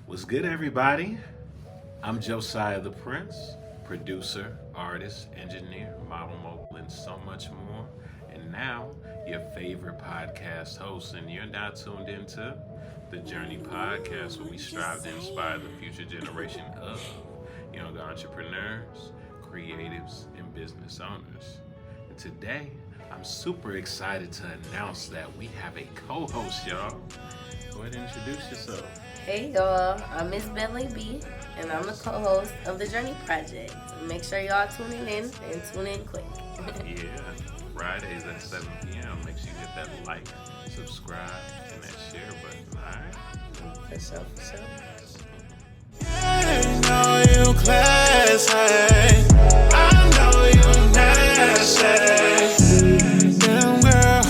What's good, everybody? I'm Josiah the Prince, producer, artist, engineer, model mogul, and so much more. And now, your favorite podcast host, and you're now tuned into the Journey Podcast, where we strive to inspire the future generation of young entrepreneurs, creatives, and business owners. And today, I'm super excited to announce that we have a co-host, y'all. Go ahead and introduce yourself. Hey y'all, I'm Miss Bentley B, and I'm the co-host of the Journey Project. Make sure y'all tuning in and tune in quick. Yeah, Fridays at 7 p.m. Make sure you hit that like, subscribe, and that share button, alright? For sure, for sure. I know you classy. I know you nasty. Damn girl,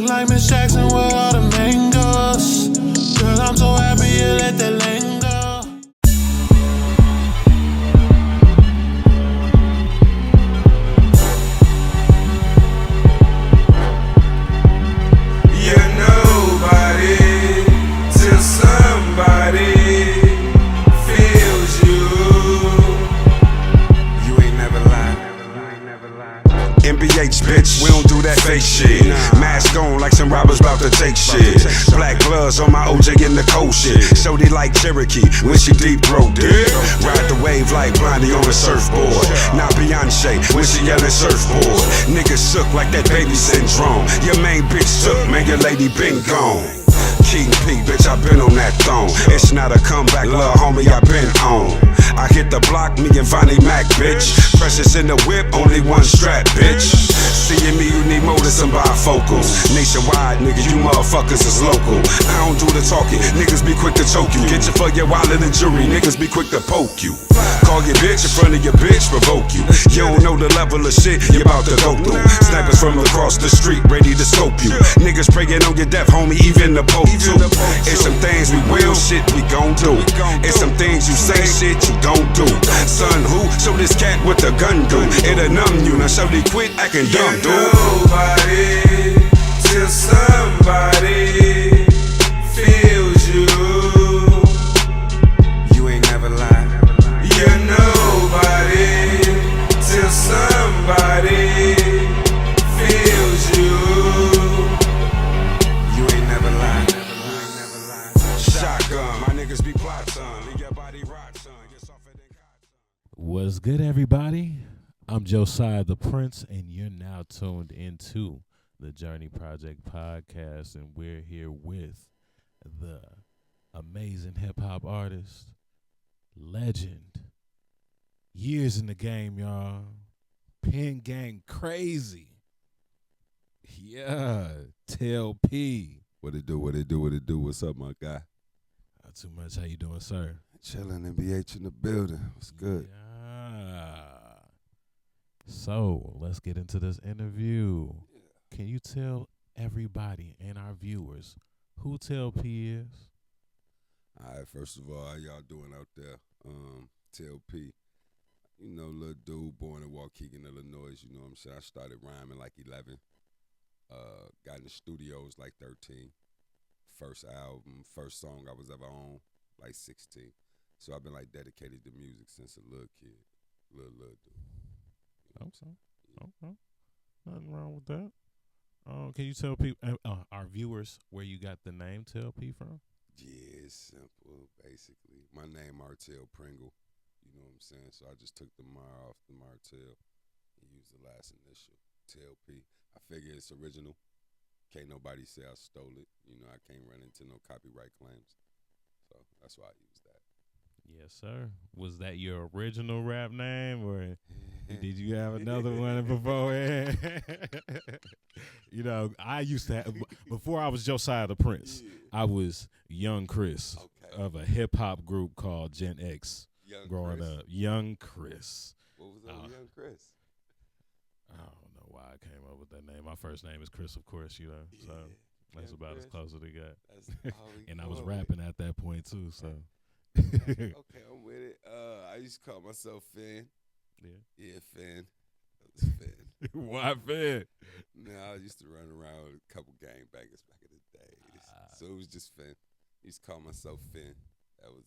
look like Miss Jackson with all the mangoes. Girl, I'm so happy you let that lane go. You're nobody till somebody feels you. You ain't never lied. MBH, bitch, we don't do that fake shit. Mask on like some robbers about to take shit. Black gloves on my OJ in the cold shit. Shorty like Cherokee when she deep throat it. Ride the wave like Blondie on a surfboard. Now Beyonce when she yelling surfboard. Niggas shook like that baby syndrome. Your main bitch took, man, your lady been gone. King P, bitch, I been on that throne. It's not a comeback, lil' homie, I been on. I hit the block, me and Vonnie Mac, bitch. Precious in the whip, only one strap, bitch. Seeing me, you need more than some bifocals. Nationwide, nigga, you motherfuckers is local. I don't do the talking, niggas be quick to choke you. Get you for your wallet and jewelry, niggas be quick to poke you. Call your bitch in front of your bitch, provoke you. You don't know the level of shit you about to go through. Snipers from across the street, ready to scope you. Niggas praying on your death, homie, even the Pope too. It's some things we will, shit we gon' do. It's some things you say, shit you don't do. Son, who? Show this cat what the gun do. It'll numb you, now show they quit acting dumb, dude. Nobody till somebody feels you. You ain't never lied. You're nobody till somebody feels you. You ain't never lied. Shotgun, my niggas be plot son. Leave your body rot, son. Get softer than cotton. What's good, everybody? I'm Josiah the Prince, and you're now tuned into the Journey Project podcast, and we're here with the amazing hip-hop artist, legend, years in the game, y'all, Pen Gang Crazy, yeah, Tell P. What it do, what it do, what it do? What's up, my guy? Not too much. How you doing, sir? Chilling, NBH in the building. What's good? Yeah. So let's get into this interview. Can you tell everybody and our viewers who Tell P is? All right, first of all, how y'all doing out there? TLP, you know, little dude born in Waukegan, Illinois, you know what I'm saying? I started rhyming like 11. Got in the studios like 13. First album, first song I was ever on, like 16. So I've been like dedicated to music since a little kid, little dude. Okay. Okay. Nothing wrong with that. Can you tell people, our viewers, where you got the name Tell P from? Yeah, it's simple, basically. My name Martell Pringle, you know what I'm saying? So I just took the Mar off the Martell and used the last initial, TLP. I figure it's original. Can't nobody say I stole it. You know, I can't run into no copyright claims. So that's why I use that. Yes, sir. Was that your original rap name, or did you have another one before? You know, I used to have, before I was Josiah the Prince, I was Young Chris of a hip hop group called Gen X. Growing up, Young Chris. What was up, Young Chris? I don't know why I came up with that name. My first name is Chris, of course, you know. So that's about Chris. As close as it got. And I was rapping at that point too. So okay, I'm with it. I used to call myself Finn. Yeah, Finn. That was Finn. Why Finn? No, I used to run around with a couple gangbangers back in the days. So it was just Finn. I used to call myself Finn. That was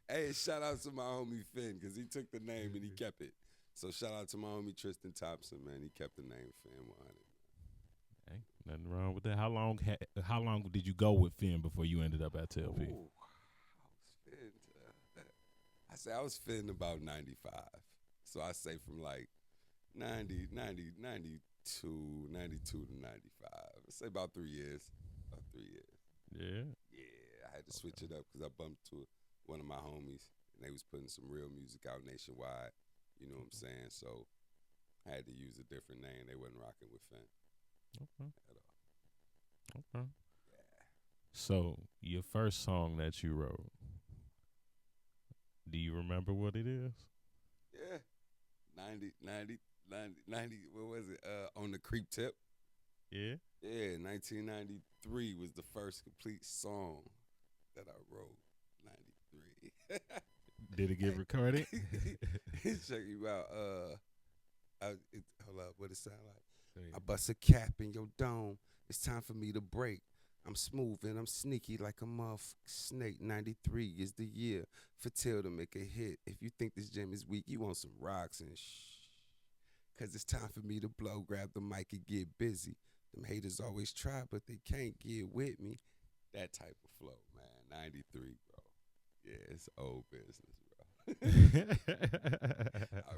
Hey, shout out to my homie Finn, because he took the name and he kept it. So shout out to my homie Tristan Thompson, man. He kept the name Finn 100. Ain't nothing wrong with that. How long did you go with Finn before you ended up at TLP? Ooh, I was Finn about 95. So I say from like 92 to 95. I say about 3 years. About 3 years. Yeah. Yeah, I had to switch it up because I bumped to one of my homies, and they was putting some real music out nationwide. You know what I'm saying? So I had to use a different name. They wasn't rocking with Finn Okay. at all. Okay. So your first song that you wrote, do you remember what it is? Yeah. 90, what was it? On the Creep Tip. Yeah. Yeah, 1993 was the first complete song that I wrote. 93. Did it get recorded? Check you out. Hold up, what it sound like? Yeah. I bust a cap in your dome. It's time for me to break. I'm smooth and I'm sneaky like a motherfucking snake. 93 is the year for Till to make a hit. If you think this jam is weak, you want some rocks and Cause it's time for me to blow. Grab the mic and get busy. Them haters always try, but they can't get with me. That type of flow, man. 93, bro. Yeah, it's old business, bro. I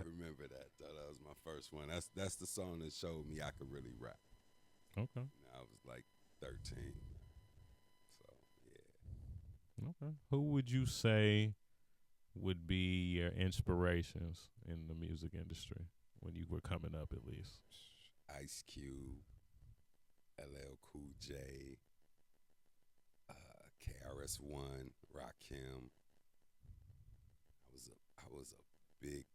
remember that, though. That was my first one. That's the song that showed me I could really rap. Okay. I was like 13. So, yeah. Okay. Who would you say would be your inspirations in the music industry when you were coming up, at least? Ice Cube, LL Cool J, KRS-One, Rakim. I was a big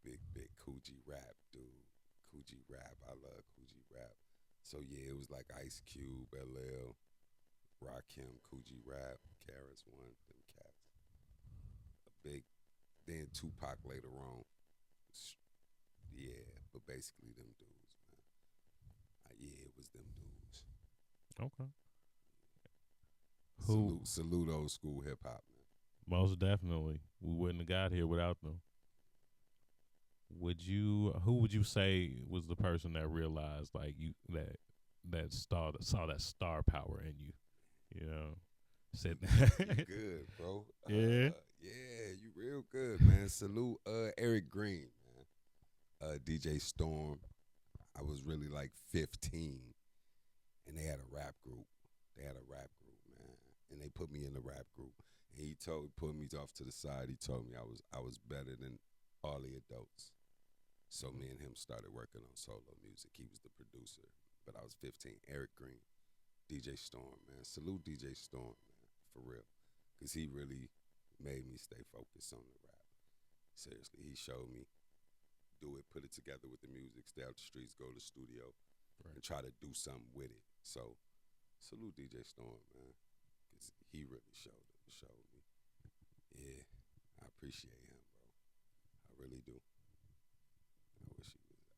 Coogee rap dude. Coogee rap, I love Coogee rap. So yeah, it was like Ice Cube, LL, Rakim, Coogee rap, KRS-One, them cats. Then Tupac later on. Yeah, but basically them dudes, man. Yeah, it was them dudes. Okay. Salute old school hip hop, man. Most definitely. We wouldn't have got here without them. Who would you say was the person that realized like you that saw that star power in you? You know, said You good, bro. Yeah. Yeah, you real good, man. Salute Eric Green, man. DJ Storm. I was really like 15, and they had a rap group. Man, and they put me in the rap group. And he put me off to the side. He told me I was better than all the adults. So me and him started working on solo music. He was the producer, but I was 15. Eric Green, DJ Storm, man. Salute DJ Storm, man, for real, because he really made me stay focused on the rap. Seriously, he showed me do it, put it together with the music, stay out the streets, go to the studio, and try to do something with it. So salute DJ Storm, man, because he really showed me. Yeah, I appreciate him, bro. I really do.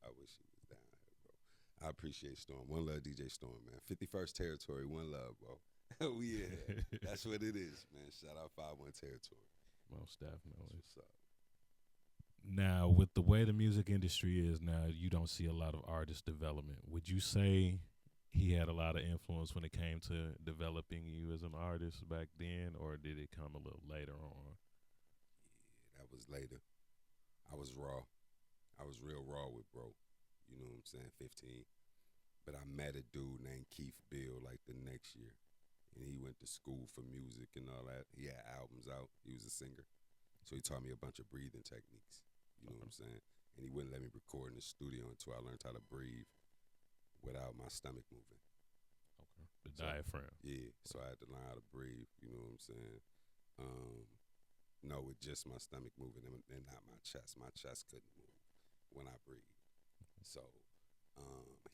I wish he was down here, bro. I appreciate Storm. One love, DJ Storm, man. 51st Territory, one love, bro. Oh, yeah. That's what it is, man. Shout out 51 Territory. Most definitely. That's what's up. Now, with the way the music industry is now, you don't see a lot of artist development. Would you say he had a lot of influence when it came to developing you as an artist back then, or did it come a little later on? Yeah, that was later. I was raw. I was real raw with bro. You know what I'm saying? 15. But I met a dude named Keith Bill like the next year. And he went to school for music and all that. He had albums out. He was a singer. So he taught me a bunch of breathing techniques. You know what I'm saying? And he wouldn't let me record in the studio until I learned how to breathe without my stomach moving. Okay. The diaphragm. Yeah. So I had to learn how to breathe. You know what I'm saying? No, with just my stomach moving and not my chest. My chest couldn't move when I breathe. So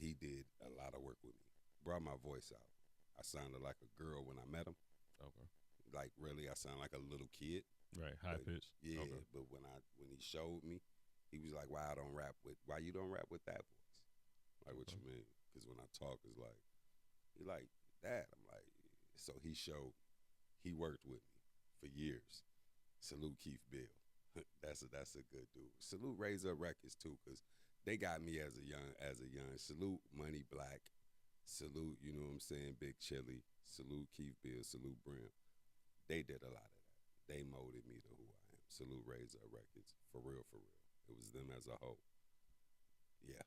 he did a lot of work with me. Brought my voice out. I sounded like a girl when I met him. Okay. Like really, I sound like a little kid. Right, high pitch. Yeah, okay. But when he showed me, he was like, why you don't rap with that voice? Like, what you mean? Because when I talk, it's like, he like that. I'm like, so he worked with me for years. Salute Keith Bill. That's a good dude. Salute Raise Up Records too, cause they got me as a young. Salute Money Black. Salute, you know what I'm saying, Big Chili. Salute Keith Bill. Salute Brim. They did a lot of that. They molded me to who I am. Salute Raise Up Records. For real, for real. It was them as a whole. Yeah.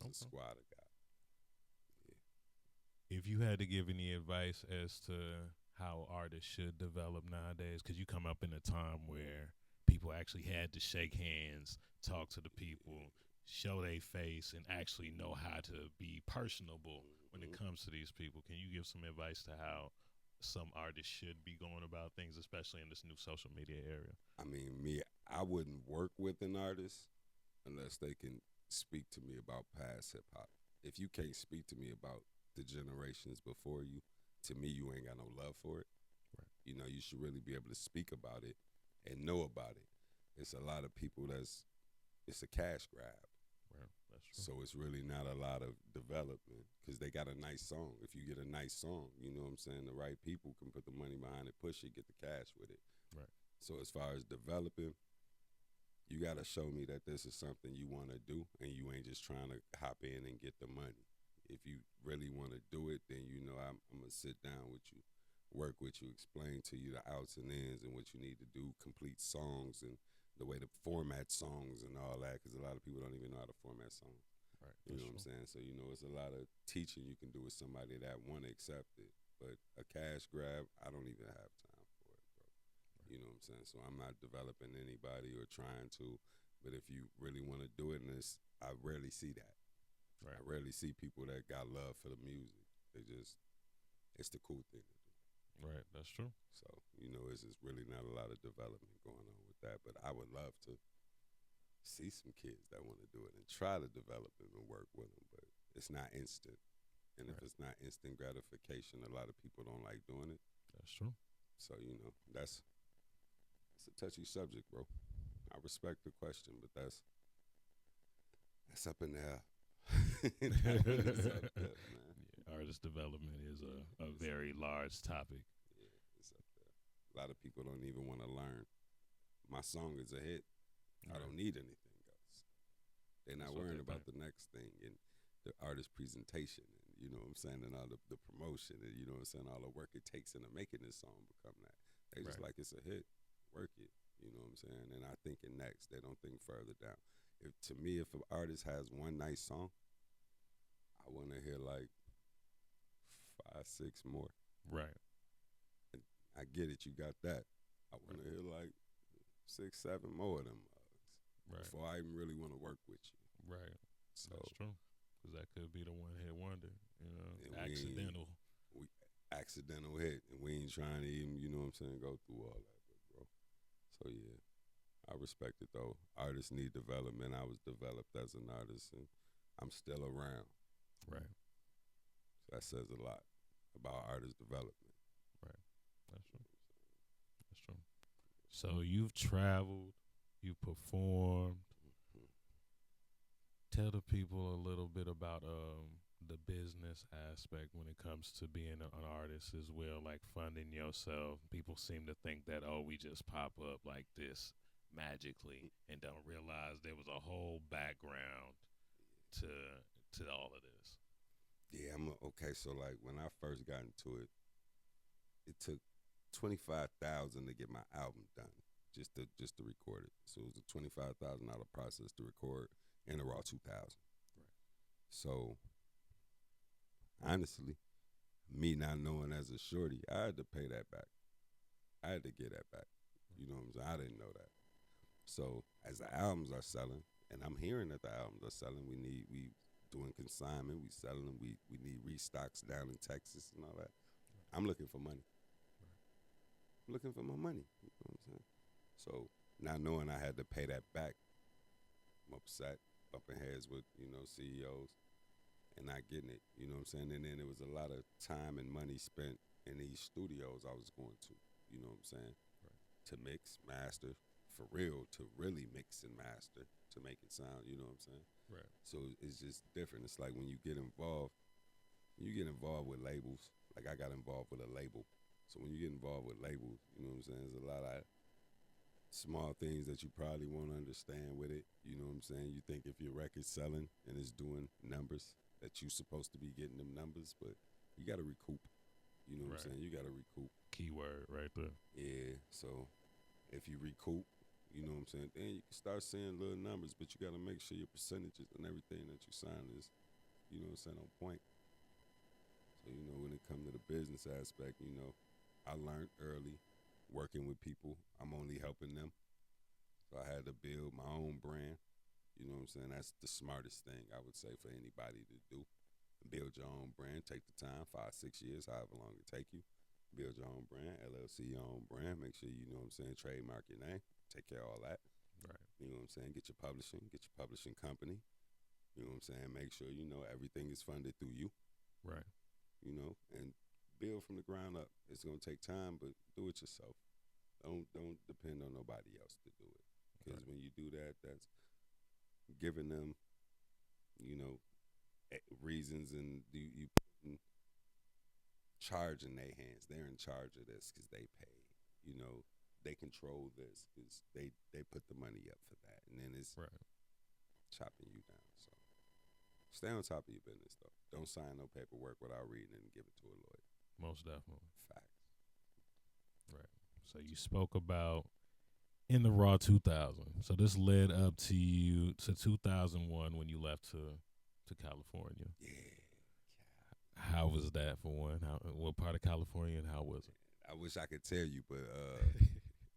It was a squad of guys. Yeah. If you had to give any advice as to how artists should develop nowadays, because you come up in a time where people actually had to shake hands, talk to the people, show their face, and actually know how to be personable when it comes to these people. Can you give some advice to how some artists should be going about things, especially in this new social media area? I mean, I wouldn't work with an artist unless they can speak to me about past hip hop. If you can't speak to me about the generations before you, to me, you ain't got no love for it. Right. You know, you should really be able to speak about it and know about it. It's a lot of people it's a cash grab. Right, that's true. So it's really not a lot of development because they got a nice song. If you get a nice song, you know what I'm saying, the right people can put the money behind it, push it, get the cash with it. Right. So as far as developing, you got to show me that this is something you want to do and you ain't just trying to hop in and get the money. If you really want to do it, then you know I'm going to sit down with you, work with you, explain to you the outs and ins and what you need to do, complete songs and the way to format songs and all that, because a lot of people don't even know how to format songs. Right. You know what I'm saying? So, you know, it's a lot of teaching you can do with somebody that want to accept it. But a cash grab, I don't even have time for it, bro. Right. You know what I'm saying? So I'm not developing anybody or trying to. But if you really want to do it, I rarely see that. Right. I rarely see people that got love for the music. It's the cool thing to do. Right, that's true. So, you know, it's just really not a lot of development going on with that. But I would love to see some kids that want to do it and try to develop them and work with them. But it's not instant. And if it's not instant gratification, a lot of people don't like doing it. That's true. So, you know, that's a touchy subject, bro. I respect the question, but that's up in there. That's up there, man. Yeah, artist development is a very large topic. Yeah, it's up there. A lot of people don't even want to learn. My song is a hit. I don't need anything else. They're not worrying about the next thing and the artist presentation and, you know what I'm saying, and all the promotion and, you know what I'm saying, all the work it takes into making this song become that. They just like it's a hit. Work it. You know what I'm saying? And I think it next. They don't think further down. To me, if an artist has one nice song, I want to hear like 5, 6 more. Right. And I get it. You got that. I want to hear like 6, 7 more of them mugs before I even really want to work with you. Right. So that's true. Because that could be the one-hit wonder, you know, accidental hit. And we ain't trying to even, you know what I'm saying, go through all that, bro. So, yeah. I respect it, though. Artists need development. I was developed as an artist, and I'm still around. Right. So that says a lot about artist development. Right. That's true. That's true. So you've traveled, you performed. Mm-hmm. Tell the people a little bit about the business aspect when it comes to being an artist as well, like funding yourself. People seem to think that, we just pop up like this magically and don't realize there was a whole background to all of this. Yeah, okay. So like when I first got into it, it took $25,000 to get my album done, just to record it. So it was a $25,000 process to record in the Raw 2000. Right. So honestly, me not knowing as a shorty, I had to pay that back. I had to get that back. You know what I'm saying? I didn't know that. So as the albums are selling, and I'm hearing that the albums are selling, we doing consignment, we selling them, we need restocks down in Texas and all that. I'm looking for money. I'm looking for my money. You know what I'm saying? So not knowing I had to pay that back, I'm upset, bumping heads with, you know, CEOs and not getting it. You know what I'm saying? And then there was a lot of time and money spent in these studios I was going to. You know what I'm saying? Right. To mix, master, for real, to really mix and master, to make it sound, you know what I'm saying? Right. So it's just different. It's like when you get involved with labels, like I got involved with a label. So when you get involved with labels, you know what I'm saying, there's a lot of small things that you probably won't understand with it. You know what I'm saying? You think if your record's selling and it's doing numbers, that you're supposed to be getting them numbers, but you got to recoup. You know what I'm Right. saying? You got to recoup. Keyword right there. Yeah, so if you recoup, you know what I'm saying, then you can start seeing little numbers, but you got to make sure your percentages and everything that you sign is, you know what I'm saying, on point. So, you know, when it comes to the business aspect, you know, I learned early working with people. I'm only helping them. So I had to build my own brand. You know what I'm saying? That's the smartest thing I would say for anybody to do. Build your own brand. Take the time, 5-6 years, however long it take you. Build your own brand, LLC your own brand. Make sure you know what I'm saying, trademark your name. Take care of all that. Right. You know what I'm saying? Get your publishing company. You know what I'm saying? Make sure you know everything is funded through you. Right. You know, and build from the ground up. It's gonna take time, but do it yourself. Don't depend on nobody else to do it. Because when you do that, that's giving them, you know, reasons, and you putting charge in their hands. They're in charge of this because they pay. You know, they control this because they put the money up for that, and then it's Right. chopping you down. So stay on top of your business, though. Don't sign no paperwork without reading it and give it to a lawyer. Most definitely. Facts. Right. So you spoke about in the Raw 2000. So this led up to you to 2001 when you left to California. Yeah. How was that for one? What part of California and how was it? I wish I could tell you, but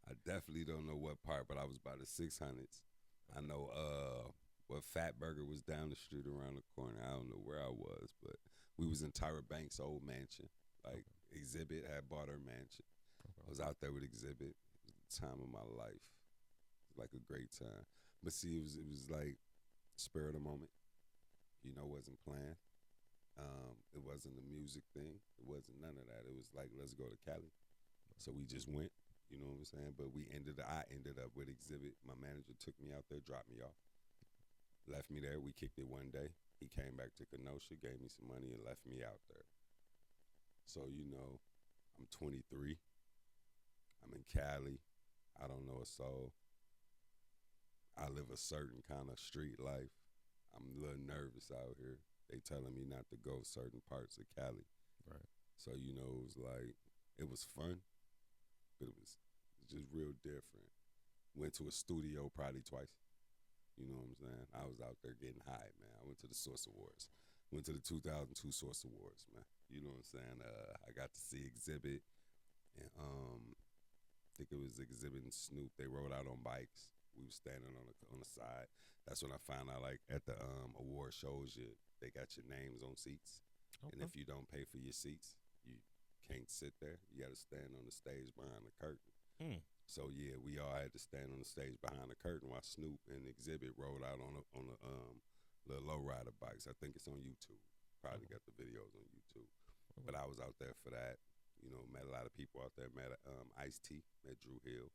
I definitely don't know what part. But I was by the 600s. I know what Fat Burger was down the street around the corner. I don't know where I was, but we was in Tyra Banks' old mansion. Like Exhibit had bought her mansion. I was out there with Exhibit. It was the time of my life. It was like a great time. But see, it was like spur of the moment. You know, wasn't planned. It wasn't a music thing. It wasn't none of that. It was like, let's go to Cali. So we just went. You know what I'm saying? But I ended up with Exhibit. My manager took me out there, dropped me off, left me there. We kicked it one day. He came back to Kenosha, gave me some money, and left me out there. So, you know, I'm 23. I'm in Cali. I don't know a soul. I live a certain kind of street life. I'm a little nervous out here. They telling me not to go certain parts of Cali. Right. So, you know, it was like, it was fun, but it was just real different. Went to a studio probably twice. You know what I'm saying? I was out there getting high, man. I went to the Source Awards. Went to the 2002 Source Awards, man. You know what I'm saying? I got to see Exhibit, and I think it was Exhibit and Snoop. They rode out on bikes. We were standing on the side. That's when I found out, like, at the award shows, they got your names on seats. Okay. And if you don't pay for your seats, you can't sit there. You got to stand on the stage behind the curtain. So yeah, we all had to stand on the stage behind the curtain while Snoop and Exhibit rolled out on the little lowrider bikes. I think it's on YouTube. Probably got the videos on YouTube. But I was out there for that. You know, met a lot of people out there. Met Ice-T, met Drew Hill,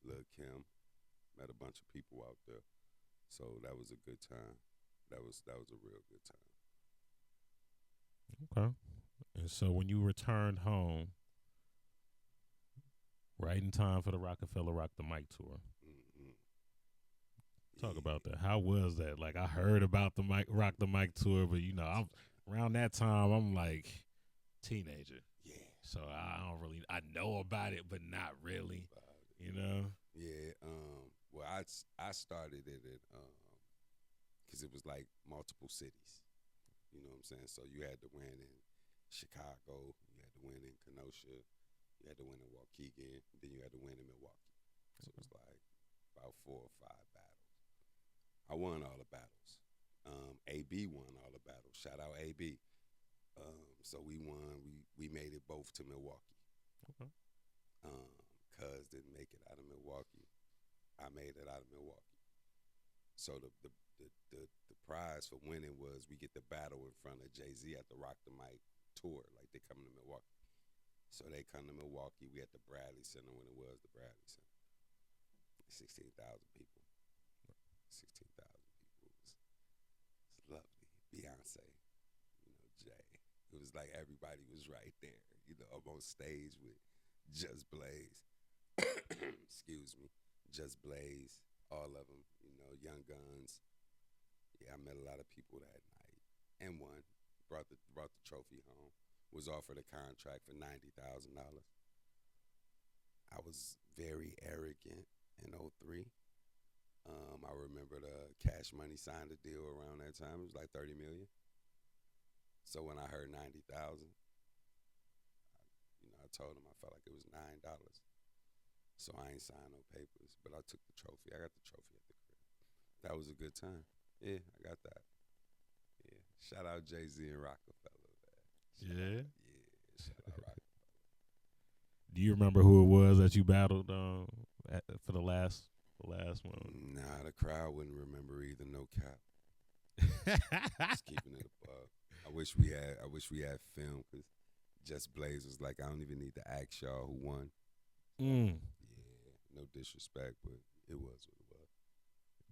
Lil Kim, met a bunch of people out there. So that was a good time. That was a real good time. Okay. And so when you returned home, right in time for the Rockefeller Rock the Mic tour. Mm-hmm. Talk about that. How was that? Like, I heard about the Rock the Mic tour, but you know, I'm around that time I'm like teenager. Yeah. So I know about it, but not really. You know? Yeah. Well, I started it at because it was like multiple cities. You know what I'm saying? So you had to win in Chicago, you had to win in Kenosha, you had to win in Waukegan, then you had to win in Milwaukee. So it was like about 4 or 5 battles. I won all the battles. AB won all the battles. Shout out AB. So we won. We made it both to Milwaukee. Okay. Cuz didn't make it out of Milwaukee. I made it out of Milwaukee. So the prize for winning was we get the battle in front of Jay-Z at the Rock the Mic tour. Like, they coming to Milwaukee. So they come to Milwaukee. We at the Bradley Center when it was the Bradley Center. 16,000 people. 16,000 people. It was lovely. Beyonce, you know, Jay. It was like everybody was right there. You know, I'm on stage with Just Blaze. Excuse me. Just Blaze, all of them, you know, Young Guns. Yeah, I met a lot of people that night and won. Brought the trophy home. Was offered a contract for $90,000. I was very arrogant in 03. I remember the Cash Money signed a deal around that time. It was like $30 million. So when I heard $90,000, I told him I felt like it was $9. So I ain't signed no papers, but I took the trophy. I got the trophy at the crib. That was a good time. Yeah, I got that. Yeah, shout out Jay-Z and Rockefeller. Yeah. Shout out Rockefeller. Do you remember who it was that you battled for the last one? Nah, the crowd wouldn't remember either. No cap. Just keeping it above. I wish we had film, because Just Blaze was like, I don't even need to ask y'all who won. Yeah, no disrespect, but it was what it was.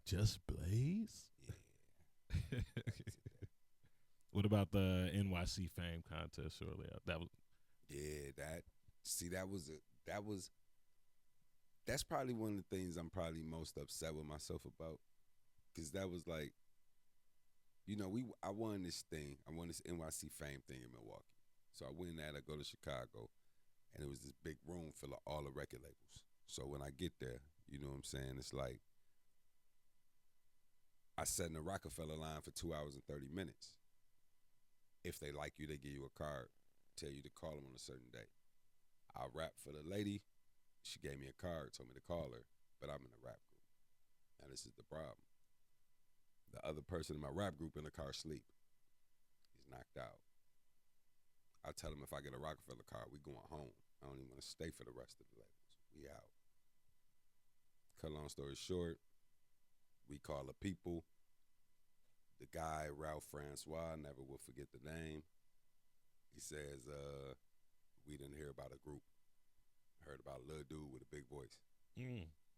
Just Blaze? Yeah. What about the NYC Fame contest? Surely that was. Yeah, that's probably one of the things I'm probably most upset with myself about, because that was like, I won this thing. I won this NYC Fame thing in Milwaukee. So I win that. I go to Chicago, and it was this big room full of all the record labels. So when I get there, you know what I'm saying? It's like I sat in the Rockefeller line for 2 hours and 30 minutes. If they like you, they give you a card, tell you to call them on a certain day. I rap for the lady. She gave me a card, told me to call her, but I'm in a rap group. Now this is the problem. The other person in my rap group in the car sleep. He's knocked out. I tell him if I get a Rockefeller card, we going home. I don't even want to stay for the rest of the labels. We out. Cut long story short, we call the people. The guy, Ralph Francois, never will forget the name. He says, we didn't hear about a group. Heard about a little dude with a big voice.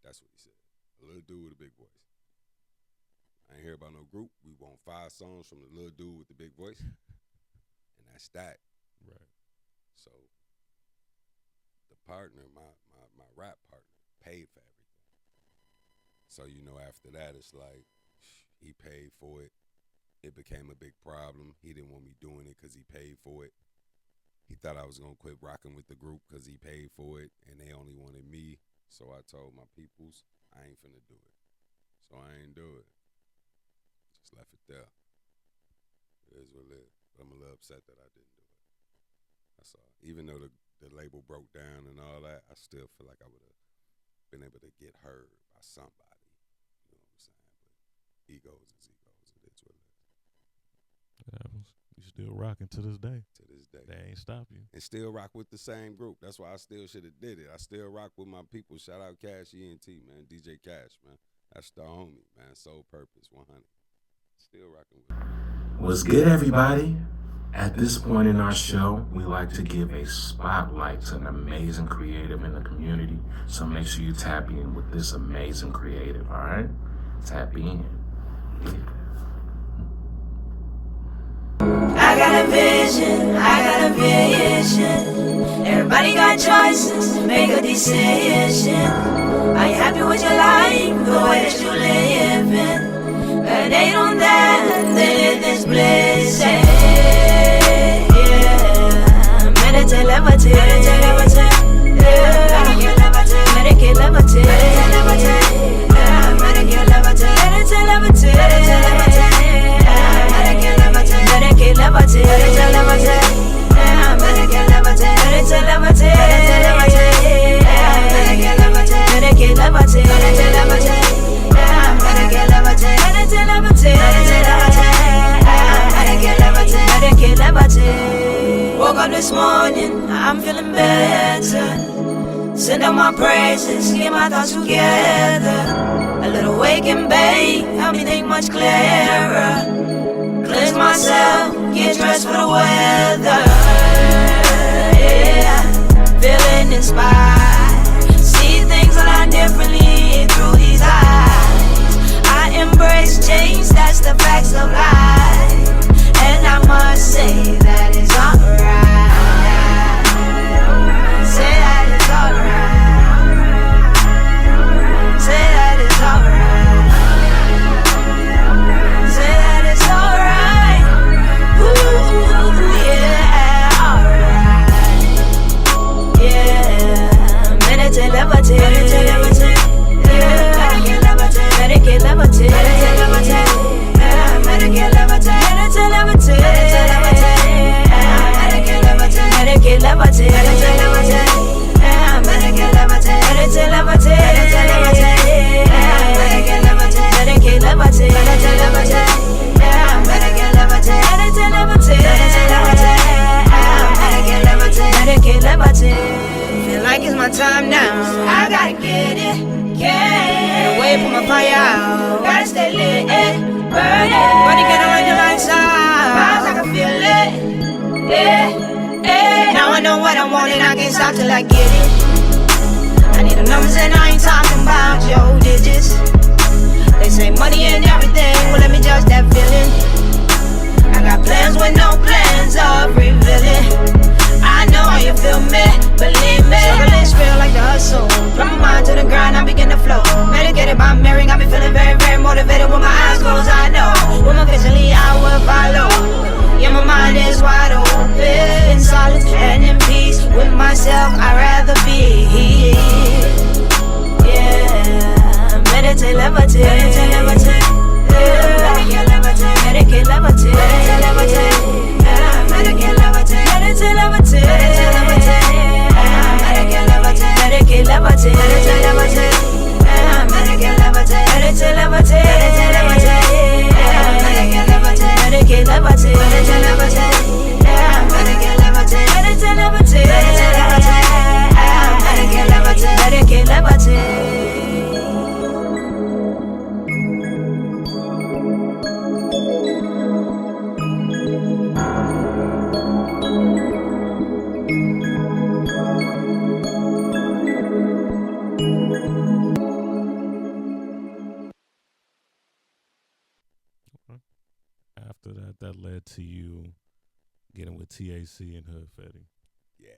That's what he said. A little dude with a big voice. I ain't hear about no group. We want 5 songs from the little dude with the big voice. And that's that. Right. So the partner, my rap partner, paid for everything. So, after that, it's like he paid for it. It became a big problem. He didn't want me doing it because he paid for it. He thought I was going to quit rocking with the group because he paid for it, and they only wanted me. So I told my peoples, I ain't finna do it. So I ain't do it. Just left it there. It is what it is. But I'm a little upset that I didn't do it. That's all. Even though the label broke down and all that, I still feel like I would have been able to get heard by somebody. You know what I'm saying? But egos is egos. It is what it is. You still rocking to this day. To this day. They ain't stop you. And still rock with the same group. That's why I still should have did it. I still rock with my people. Shout out Cash ENT, man. DJ Cash, man. That's the homie, man. Soul Purpose, 100. Still rocking with him. What's good, everybody? At this point in our show, we like to give a spotlight to an amazing creative in the community. So make sure you tap in with this amazing creative, all right? Tap in. Yeah. I got a vision, I got a vision. Everybody got choices, make a decision. Are you happy with your life, the way that you living? They don't dare, they live this bliss. Yeah, meditate, levitate, meditate, levitate, medicate, levitate, medicate, levitate, meditate, levitate, medicate, levitate, medicate, levitate, meditate, levitate, medicate, levitate, meditate, levitate, medicate, levitate, medicate, levitate, meditate, levitate. Woke up this morning, I'm feeling better. Send out my praises, get my thoughts together. A little wake and bake, help me think much clearer. Cleanse myself, get dressed for the weather. Yeah, feeling inspired. See things a lot differently through these eyes. I embrace change, that's the facts of life. And I must say that it's alright. Say that it's alright. Say Meditate, levitate. Meditate, levitate. Yeah. Medicate, levitate. Medicate, levitate. Meditate, levitate. Yeah. Medicate, levitate. Meditate, levitate. Meditate, levitate. Yeah. Medicate, levitate. Medicate, levitate. Meditate, levitate. Yeah. Medicate, levitate. Meditate, levitate. Meditate, levitate. Yeah. Medicate, levitate. Medicate, levitate. Meditate, levitate. Yeah. Medicate, levitate. Meditate, levitate. Meditate, levitate. Medicate, levitate. Feel like it's my time now. I gotta get it, get away from my fire out. Gotta stay lit, burn it. Body get on the lights out. Vibes, I can feel it, yeah. Now I know what I want and I can't stop till I get it. I need the numbers and I ain't talking about your digits. They say money and everything, well let me judge that feeling. I got plans with no plans of revealing. I know how you feel me, believe me. Struggling feel like the hustle. From my mind to the grind, I begin to flow. Medicated by Mary, got me feeling very, very motivated. With my eyes closed, I know. With my vision, I will follow. Yeah, my mind is wide open, solid and in peace. With myself, I'd rather be. Yeah, meditate, levitate. Meditate, levitate. Yeah, medicate, levitate. Medicate, levitate. Meditate, levitate. Yeah, medicate, levitate. Meditate, levitate. Meditate, levitate. Yeah, medicate, levitate. Medicate, levitate. Meditate, levitate. Yeah, medicate, levitate. Meditate, levitate. Meditate, levitate. Yeah, medicate, levitate. Medicate, levitate. Meditate, levitate. Yeah, medicate, levitate. Meditate, levitate. Meditate, levitate. Yeah, medicate, levitate. Medicate, levitate. After that, that led to you getting with TAC and Hood Fetty. Yeah.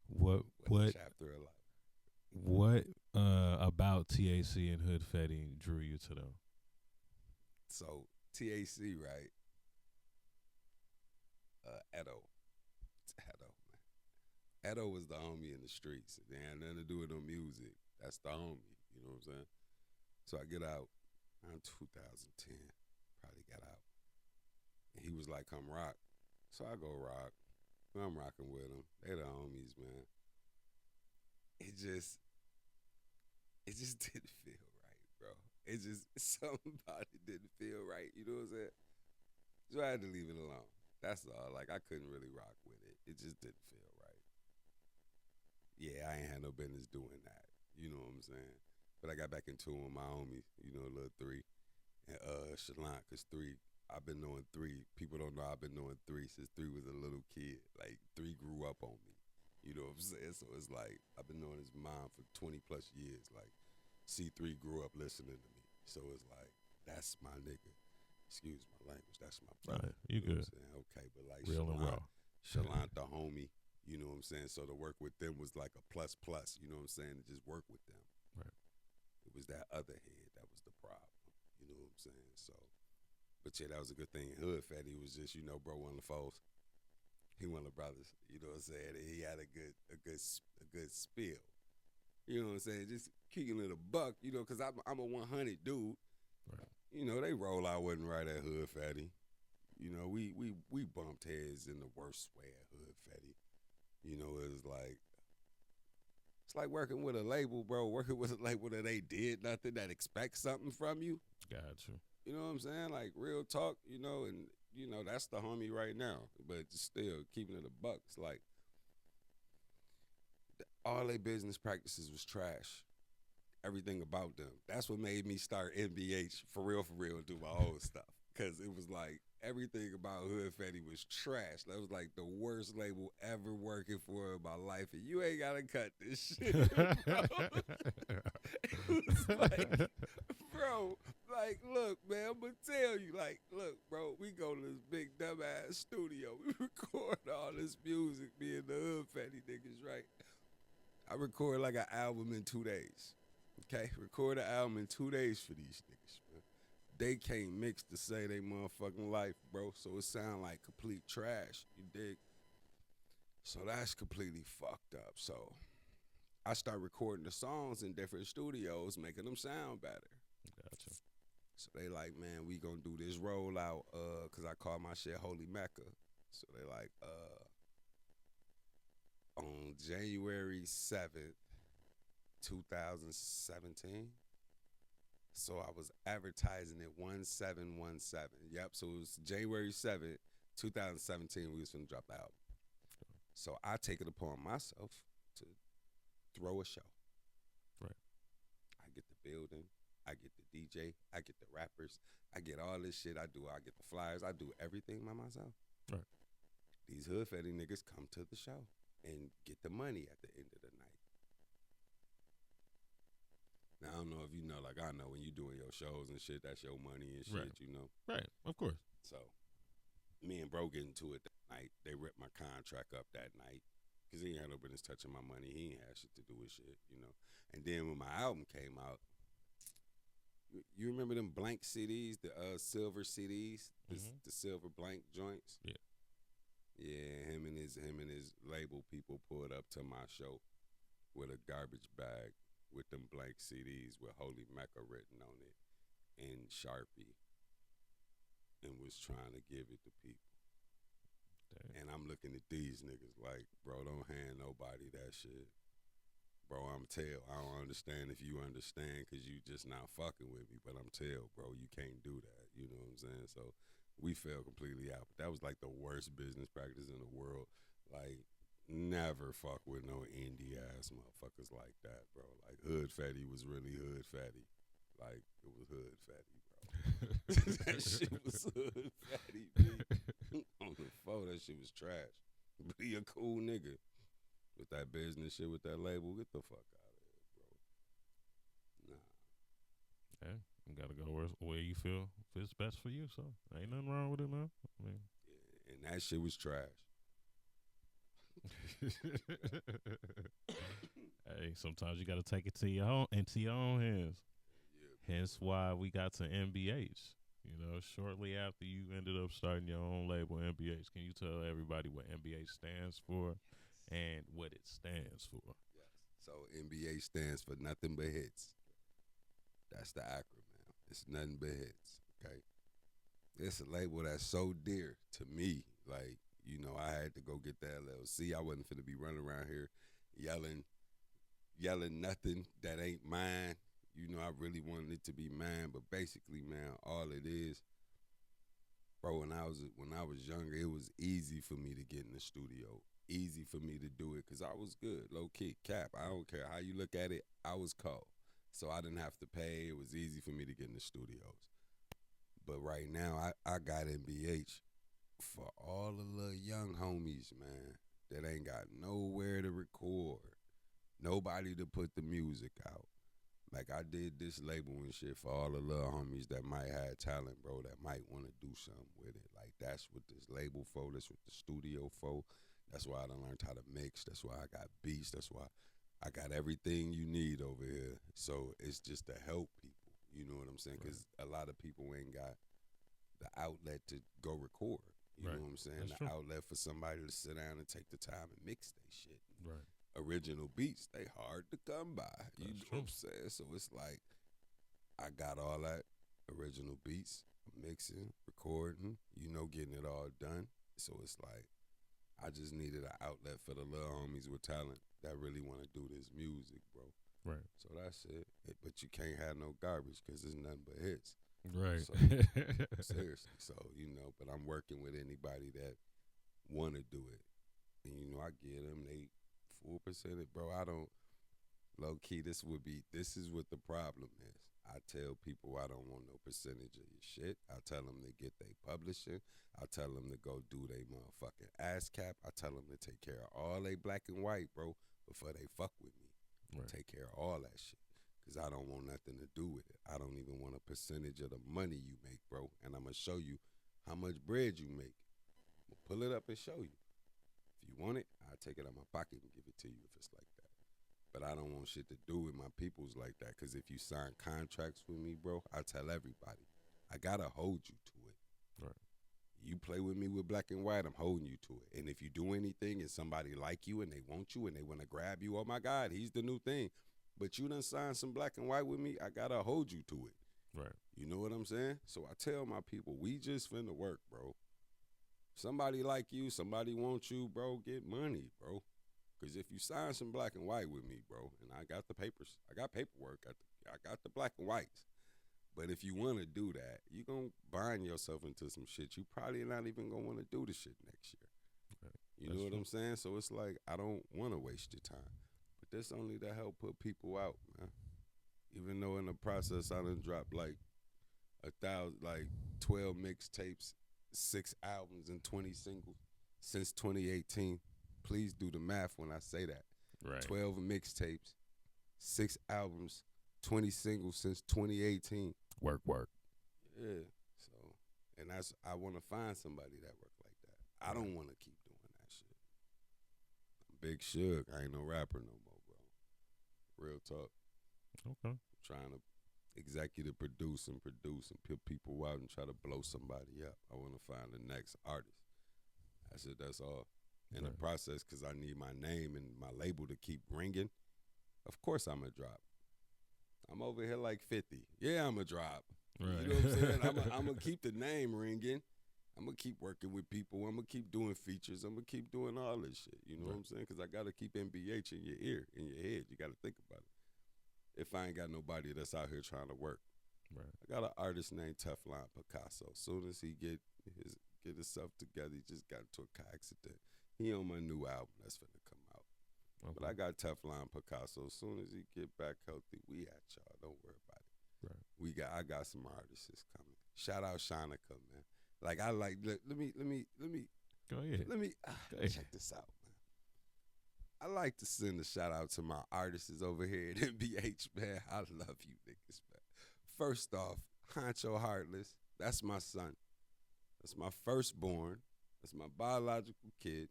What Chapter of life. what about TAC and Hood Fetty drew you to them? So TAC, right? Edo. Edo was the homie in the streets. It had nothing to do with no music. That's the homie. You know what I'm saying? So I get out around 2010. Probably got out. And he was like, come rock. So I go rock. I'm rocking with them. They the homies, man. It just didn't feel right, bro. It just, something about it didn't feel right. You know what I'm saying? So I had to leave it alone. That's all. Like, I couldn't really rock with it. It just didn't feel right. Yeah, I ain't had no business doing that. You know what I'm saying? But I got back into it with my homies, you know, little 3. And Shallant, because 3, I've been knowing 3. People don't know I've been knowing 3 since 3 was a little kid. Like, 3 grew up on me. You know what I'm saying? So it's like, I've been knowing his mom for 20 plus years. Like, C3 grew up listening to me. So it's like, that's my nigga. Excuse my language. That's my brother. Right, you good. Know okay, but like Real and raw. Shallant the homie, you know what I'm saying? So to work with them was like a plus, you know what I'm saying? To just work with them. Right. It was that other head that was the problem. You know what I'm saying? So, but yeah, that was a good thing. Hood Fetty was just, you know, bro, one of the foes. He one of the brothers. You know what I'm saying? And he had a good spill. You know what I'm saying? Just kicking it a buck, you know, because I'm a 100 dude. Right. You know, they roll out wasn't right at Hood Fetty. You know, we bumped heads in the worst way at Hood Fetty. You know, it's like working with a label, bro. Working with a label that they did nothing, that expects something from you. Gotcha. You know what I'm saying? Like, real talk, you know, and, you know, that's the homie right now. But still, keeping it a buck, it's like, all their business practices was trash. Everything about them. That's what made me start NBH for real, and do my own stuff. Because it was like, everything about Hood Fetty was trash. That was like the worst label ever working for in my life. And you ain't got to cut this shit, bro. It was like, bro, like, look, man, I'm going to tell you, like, look, bro, we go to this big dumbass studio. We record all this music, me and the Hood Fetty niggas, right? I record like an album in 2 days. Okay, record an album in 2 days for these niggas, man. They can't mix to say they motherfucking life, bro. So it sound like complete trash, you dig? So that's completely fucked up. So I start recording the songs in different studios, making them sound better. Gotcha. So they like, man, we gonna do this rollout, cause I call my shit Holy Mecca. So they like, on January 7th, 2017. So I was advertising it 1717. Yep. So it was January 7th, 2017. We was gonna drop the album. So I take it upon myself to throw a show. Right. I get the building. I get the DJ. I get the rappers. I get all this shit. I get the flyers. I do everything by myself. Right. These hood fatty niggas come to the show and get the money at the end of the night. Now, I don't know if you know, like I know when you doing your shows and shit, that's your money and shit, Right. you know? Right, of course. So, me and bro get into it that night. They ripped my contract up that night because he ain't had no business touching my money. He ain't had shit to do with shit, you know? And then when my album came out, you remember them blank CDs, the silver CDs, the silver blank joints? Yeah. Yeah, him and his label people pulled up to my show with a garbage bag with them blank CDs with Holy Mecca written on it in Sharpie and was trying to give it to people. Damn. And I'm looking at these niggas like, bro, don't hand nobody that shit. Bro, I'm tell. I don't understand if you understand because you just not fucking with me, but I'm tell, bro, you can't do that. You know what I'm saying? So we fell completely out. But that was like the worst business practice in the world. Like, never fuck with no indie ass motherfuckers like that, bro. Like, hood fatty was really hood fatty. Like, it was hood fatty, bro. That shit was hood fatty, B. On the phone, that shit was trash. Be a cool nigga. With that business shit, with that label, get the fuck out of here, bro. Nah. Yeah, you gotta go where you feel fits best for you. So ain't nothing wrong with it, man. I mean, Yeah, and that shit was trash. hey, sometimes you gotta take it into your own hands. Yeah, hence why we got to MBH. You know, shortly after you ended up starting your own label, MBH. Can you tell everybody what MBH stands for and what it stands for? Yes. So MBH stands for nothing but hits. That's the acronym. It's nothing but hits. Okay. It's a label that's so dear to me. Like, you know, I had to go get the LLC. I wasn't finna be running around here yelling nothing that ain't mine. You know, I really wanted it to be mine, but basically, man, all it is, bro, when I was younger, it was easy for me to get in the studio. Easy for me to do it because I was good, low key, cap. I don't care how you look at it. I was cold, so I didn't have to pay. It was easy for me to get in the studios. But right now, I got MBH for all the little young homies, man, that ain't got nowhere to record, nobody to put the music out. Like, I did this label and shit for all the little homies that might have talent, bro, that might want to do something with it. Like, that's what this label for. That's what the studio for. That's why I done learned how to mix. That's why I got beats. That's why I got everything you need over here. So it's just to help people. You know what I'm saying? Because a lot of people ain't got the outlet to go record. You know what I'm saying? That's the true. outlet for somebody to sit down and take the time and mix their shit. Right. Original beats, they hard to come by. You know true. what I'm saying? So it's like, I got all that original beats, mixing, recording, you know, getting it all done. So it's like, I just needed an outlet for the little homies with talent that really want to do this music, bro. Right. So that's it. But you can't have no garbage because there's nothing but hits. Right. So, seriously. So, you know, but I'm working with anybody that want to do it. And, you know, I get them, they full percentage, bro. I don't, low key, this is what the problem is. I tell people I don't want no percentage of your shit. I tell them to get they publishing. I tell them to go do they motherfucking ASCAP. I tell them to take care of all they black and white, bro, before they fuck with me. Right. Take care of all that shit. Because I don't want nothing to do with it. I don't even want a percentage of the money you make, bro. And I'm going to show you how much bread you make. I'm going to pull it up and show you. If you want it, I'll take it out my pocket and give it to you if it's like that. But I don't want shit to do with my peoples like that. Because if you sign contracts with me, bro, I tell everybody, I got to hold you to it. Right. You play with me with black and white, I'm holding you to it. And if you do anything and somebody like you and they want you and they want to grab you, oh my God, he's the new thing. But you done signed some black and white with me, I got to hold you to it. Right. You know what I'm saying? So I tell my people, we just finna work, bro. Somebody like you, somebody wants you, bro, get money, bro. Because if you sign some black and white with me, bro, and I got the papers, I got paperwork, I got the black and whites. But if you want to do that, you're going to bind yourself into some shit. You probably not even going to want to do the shit next year. Right. You know what I'm saying? So it's like, I don't want to waste your time. But that's only to help put people out, man. Even though in the process, I done dropped like 12 mixtapes, 6 albums, and 20 singles since 2018. Please do the math when I say that. Right. 12 mixtapes, 6 albums, 20 singles since 2018. Work. Yeah. So, and I want to find somebody that work like that. I don't want to keep doing that shit. I'm Big Suge. I ain't no rapper no more, bro. Real talk. Okay. I'm trying to executive produce and put people out and try to blow somebody up. I want to find the next artist. That's it. That's all. In the process, because I need my name and my label to keep ringing, of course I'm going to drop. I'm over here like 50. Yeah, I'm going to drop. Right. You know what I'm saying? I'm going to keep the name ringing. I'm going to keep working with people. I'm going to keep doing features. I'm going to keep doing all this shit. You know what I'm saying? Because I got to keep MBH in your ear, in your head. You got to think about it. If I ain't got nobody that's out here trying to work. Right. I got an artist named Teflon Picasso. As soon as he get himself together, he just got into a car accident. He on my new album that's finna come out. Okay. But I got Teflon Picasso. As soon as he get back healthy, we at y'all. Don't worry about it. Right. I got some artists that's coming. Shout out Shanika, man. Like I like. Let me Go ahead. Check this out, man. I like to send a shout out to my artists over here at MBH, man. I love you niggas, man. First off, Honcho Heartless. That's my son. That's my firstborn. That's my biological kid.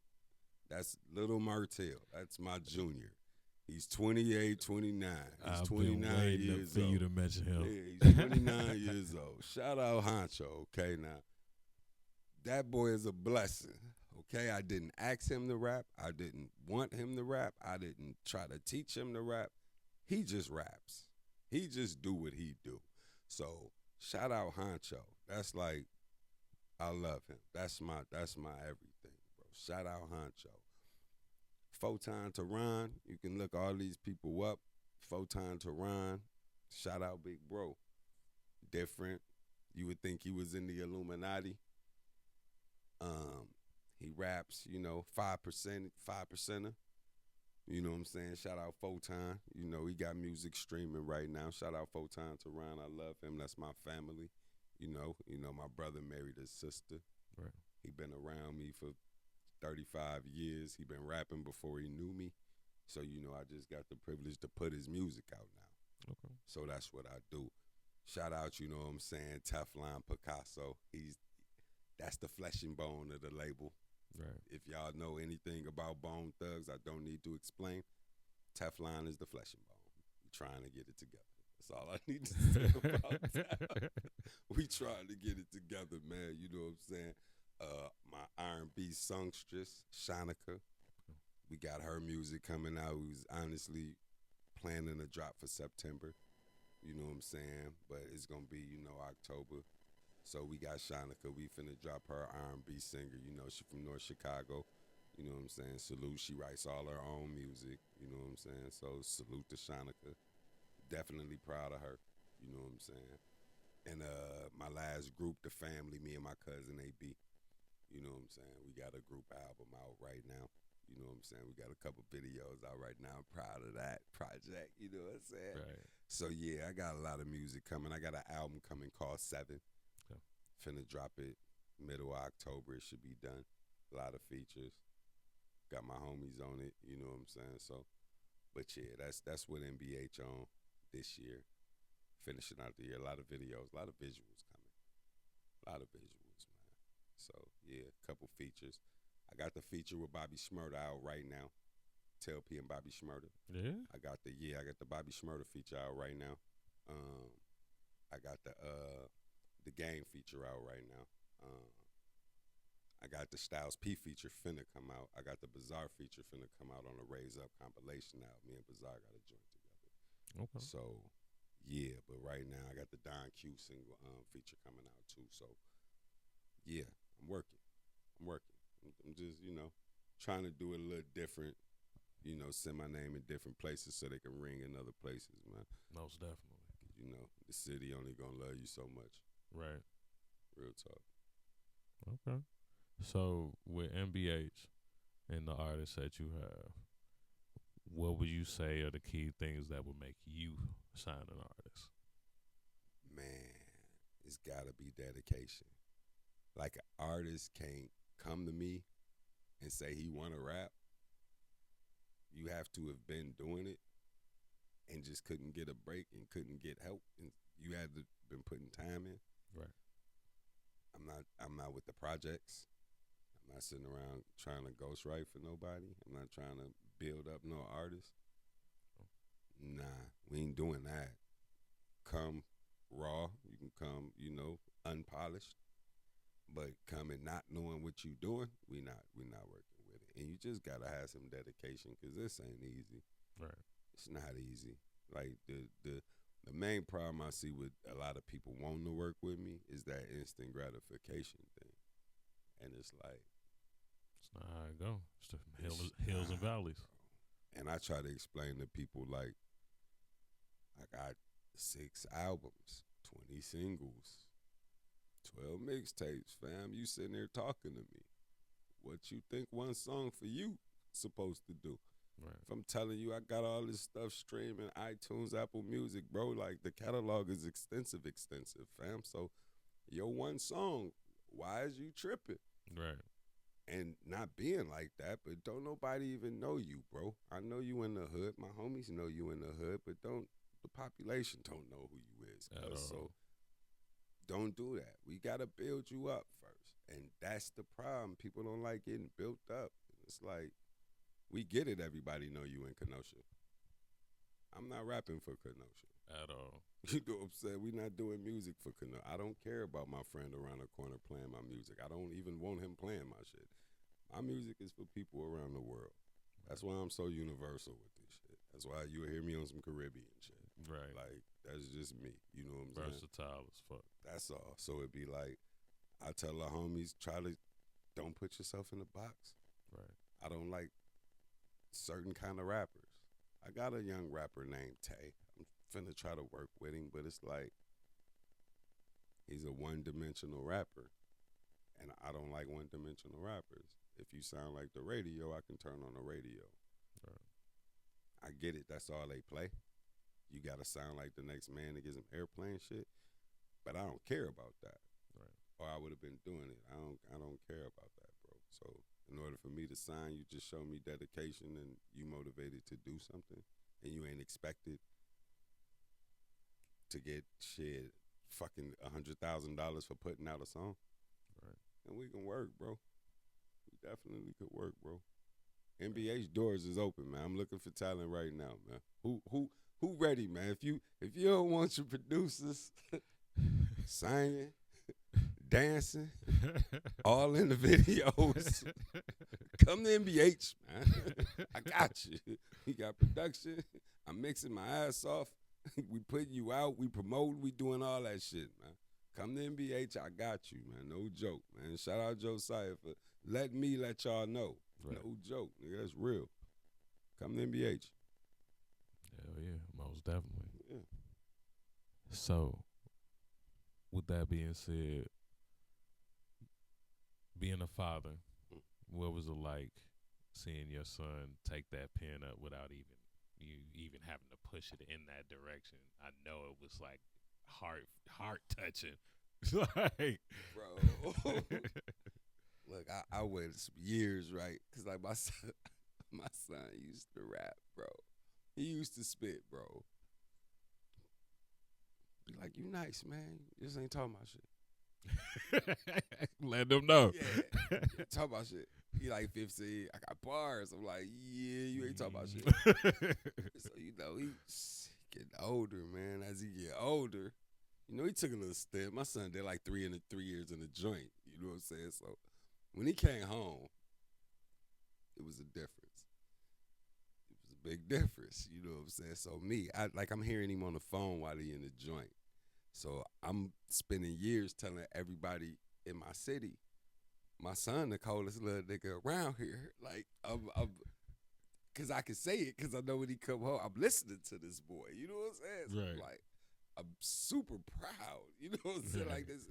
That's Little Martell. That's my junior. He's 28, 29. He's 29 years for old. you to mention him. Yeah, he's 29 years old. Shout out Honcho, okay? Now, that boy is a blessing, okay? I didn't ask him to rap. I didn't want him to rap. I didn't try to teach him to rap. He just raps. He just do what he do. So, shout out Honcho. That's like, I love him. That's my everything, bro. Shout out Honcho. Photon Tehran, you can look all these people up. Photon Tehran, shout out Big Bro. Different. You would think he was in the Illuminati. He raps, 5%er. You know what I'm saying? Shout out Photon. He got music streaming right now. Shout out Photon Tehran. I love him. That's my family. My brother married his sister. Right. He been around me for 35 years. He been rapping before he knew me. So, I just got the privilege to put his music out now. Okay. So that's what I do. Shout out, Teflon Picasso. That's the flesh and bone of the label. Right. If y'all know anything about Bone Thugs, I don't need to explain. Teflon is the flesh and bone. We're trying to get it together. That's all I need to say about that. We trying to get it together, man. You know what I'm saying? My R&B songstress, Shanika. We got her music coming out. We was honestly planning a drop for September. You know what I'm saying? But it's going to be, October. So we got Shanika. We finna drop her R&B singer. She from North Chicago. You know what I'm saying? Salute. She writes all her own music. You know what I'm saying? So salute to Shanika. Definitely proud of her. You know what I'm saying? And my last group, The Family, me and my cousin AB. You know what I'm saying? We got a group album out right now. You know what I'm saying? We got a couple videos out right now. I'm proud of that project. You know what I'm saying? Right. So, yeah, I got a lot of music coming. I got an album coming called 7. Okay. Finna drop it middle of October. It should be done. A lot of features. Got my homies on it. You know what I'm saying? So, but, yeah, that's what MBH on this year. Finishing out the year. A lot of videos. A lot of visuals coming. A lot of visuals, man. So, yeah, a couple features. I got the feature with Bobby Shmurda out right now. TLP and Bobby Shmurda. Yeah. I got the Bobby Shmurda feature out right now. I got the Game feature out right now. I got the Styles P feature finna come out. I got the Bizarre feature finna come out on a Raise Up compilation now. Me and Bizarre got a joint together. Okay. So, yeah, but right now I got the Don Q single feature coming out too. So, yeah, I'm working. I'm just, trying to do it a little different. Send my name in different places so they can ring in other places, man. Most definitely. The city only gonna love you so much. Right. Real talk. Okay. So with MBH and the artists that you have, what would you say are the key things that would make you sign an artist? Man, it's gotta be dedication. Like an artist can't come to me and say he wanna rap. You have to have been doing it and just couldn't get a break and couldn't get help, and you had to been putting time in. Right. I'm not with the projects. I'm not sitting around trying to ghostwrite for nobody. I'm not trying to build up no artist. Nah, we ain't doing that. Come raw. You can come, unpolished. But coming not knowing what you doing, we not working with it. And you just gotta have some dedication, because this ain't easy. Right. It's not easy. Like the main problem I see with a lot of people wanting to work with me is that instant gratification thing. And it's like, it's not how it go. It's the hills and valleys. Bro. And I try to explain to people, like, I got 6 albums, 20 singles, 12 mixtapes, fam. You sitting there talking to me. What you think one song for you supposed to do? Right. If I'm telling you I got all this stuff streaming, iTunes, Apple Music, bro, like the catalog is extensive, fam. So your one song, why is you tripping? Right. And not being like that, but don't nobody even know you, bro. I know you in the hood. My homies know you in the hood, but the population don't know who you is. At all. So don't do that. We got to build you up first. And that's the problem. People don't like getting built up. It's like, we get it, everybody know you in Kenosha. I'm not rapping for Kenosha. At all. You know what I'm saying? We not doing music for Kenosha. I don't care about my friend around the corner playing my music. I don't even want him playing my shit. My music is for people around the world. That's why I'm so universal with this shit. That's why you'll hear me on some Caribbean shit. Right. Like, that's just me. You know what I'm saying? Versatile as fuck. That's all. So it'd be like, I tell the homies, don't put yourself in a box. Right. I don't like certain kind of rappers. I got a young rapper named Tay. I'm finna try to work with him, but it's like, he's a one-dimensional rapper, and I don't like one-dimensional rappers. If you sound like the radio, I can turn on the radio. Right. I get it. That's all they play. You gotta sound like the next man to get some airplane shit, but I don't care about that. Right. Or I would have been doing it. I don't care about that, bro. So in order for me to sign, you just show me dedication and you motivated to do something, and you ain't expected to get shit fucking $100,000 for putting out a song. Right. And we can work, bro. We definitely could work, bro. NBH doors is open, man. I'm looking for talent right now, man. Who ready, man? If you don't want your producers singing, dancing, all in the videos, come to NBH, man. I got you. We got production. I'm mixing my ass off. We putting you out. We promote. We doing all that shit, man. Come to NBH. I got you, man. No joke, man. Shout out Josiah for letting me let y'all know. Right. No joke, nigga. That's real. Come to NBH. Hell yeah, most definitely. Yeah. So, with that being said, being a father, what was it like seeing your son take that pen up without even having to push it in that direction? I know it was like heart touching. Like, Bro. Look, I waited some years, right? Because like my son used to rap, bro. He used to spit, bro. Be like, you nice, man. You just ain't talking about shit. let them know. Yeah, talk about shit. He like 15. I got bars. I'm like, yeah, you ain't talking about shit. So, he's getting older, man. As he get older, he took a little step. My son did like 3 years in the joint. You know what I'm saying? So When he came home, it was a difference. It was a big difference. You know what I'm saying? So I'm hearing him on the phone while he in the joint. So I'm spending years telling everybody in my city, my son the coldest little nigga around here. Like I'm cause I can say it because I know when he come home, I'm listening to this boy. You know what I'm saying? So Right. like I'm super proud. You know what I'm saying? Right. Like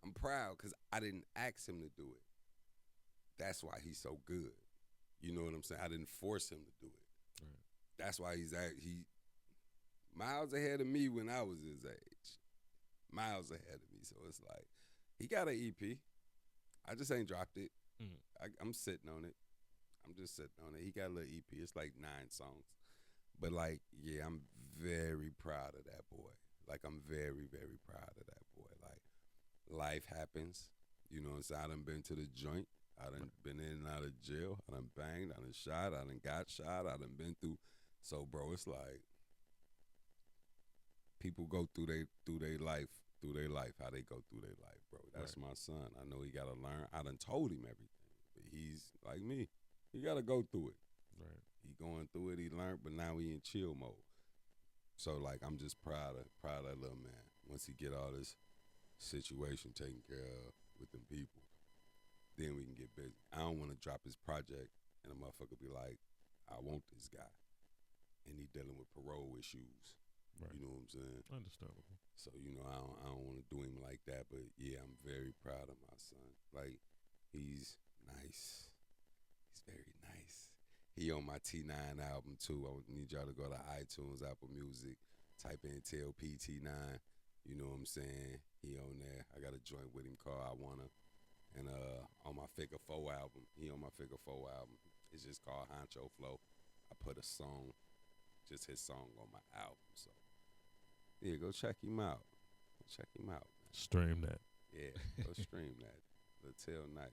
I'm proud because I didn't ask him to do it. That's why he's so good. You know what I'm saying? I didn't force him to do it. Right. That's why he miles ahead of me when I was his age. Miles ahead of me. So it's like, he got an EP. I just ain't dropped it. I'm sitting on it. I'm just sitting on it. He got a little EP. It's like 9 songs. But like, yeah, I'm very proud of that boy. Like, I'm very, very proud of that boy. Like, life happens. You know what I'm saying? I done been to the joint. I done been in and out of jail. I done banged. I done shot. I done got shot. I done been through. So, bro, it's like, people go through their life, how they go through their life, bro. That's my son. I know he got to learn. I done told him everything. But he's like me. He got to go through it. Right. He going through it. He learned, but now he in chill mode. So, like, I'm just proud of that little man. Once he get all this situation taken care of with them people, then we can get busy. I don't want to drop his project and a motherfucker be like, I want this guy. And he dealing with parole issues. Right. You know what I'm saying? Understandable. So, you know, I don't want to do him like that. But, yeah, I'm very proud of my son. Like, he's nice. He's very nice. He on my T9 album, too. I need y'all to go to iTunes, Apple Music, type in TLP T9. You know what I'm saying? He on there. I got a joint with him called I Wanna. And on my Figure 4 album, he on my Figure 4 album. It's just called Honcho Flow. I put a song, just his song on my album. So, yeah, go check him out. Check him out, man. Stream that. Yeah, go stream that. Latil Nice.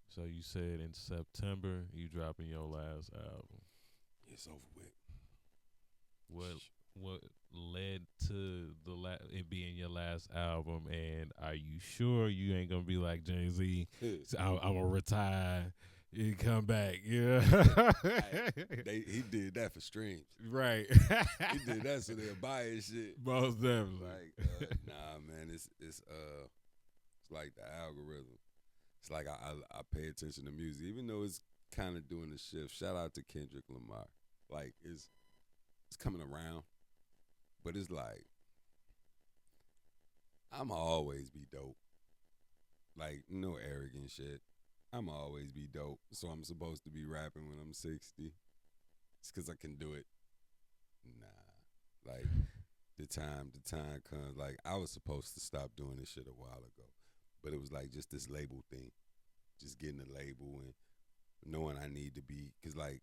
So you said in September you dropping your last album. It's over with. What led to it being your last album, and are you sure you ain't gonna be like Jay-Z? I'm gonna retire. You come back, yeah. He did that for streams. Right. He did that so they'll buy his shit. Most definitely. Like, nah, man, it's like the algorithm. It's like I pay attention to music, even though it's kind of doing the shift. Shout out to Kendrick Lamar. Like, it's coming around, but it's like, I'ma always be dope. Like, no arrogant shit. I'ma always be dope. So I'm supposed to be rapping when I'm 60. It's because I can do it. Nah. Like, the time comes. Like, I was supposed to stop doing this shit a while ago. But it was like just this label thing. Just getting a label and knowing I need to be. Because, like,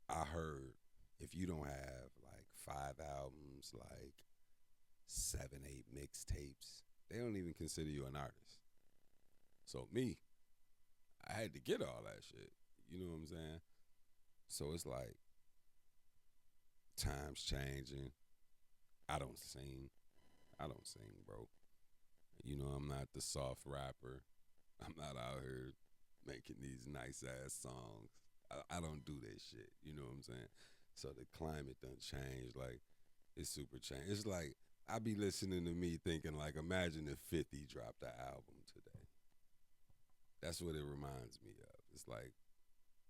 I heard if you don't have, like, 5 albums, like, 7, 8 mixtapes, they don't even consider you an artist. So, me, I had to get all that shit. You know what I'm saying? So it's like, times changing. I don't sing, bro. You know, I'm not the soft rapper. I'm not out here making these nice ass songs. I don't do that shit. You know what I'm saying? So the climate done changed. Like, it's super changed. It's like, I be listening to me thinking, like, imagine if 50 dropped an album today. That's what it reminds me of. It's like,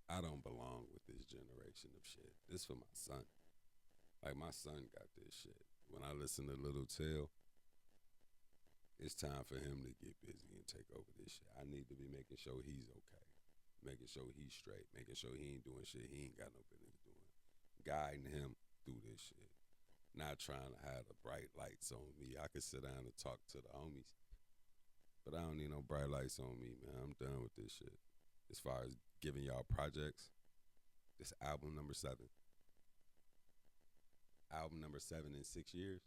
I don't belong with this generation of shit. This for my son. Like, my son got this shit. When I listen to Little Till, it's time for him to get busy and take over this shit. I need to be making sure he's okay. Making sure he's straight. Making sure he ain't doing shit he ain't got no business doing. Guiding him through this shit. Not trying to have the bright lights on me. I could sit down and talk to the homies. But I don't need no bright lights on me, man. I'm done with this shit. As far as giving y'all projects, this album number 7. Album number 7 in 6 years.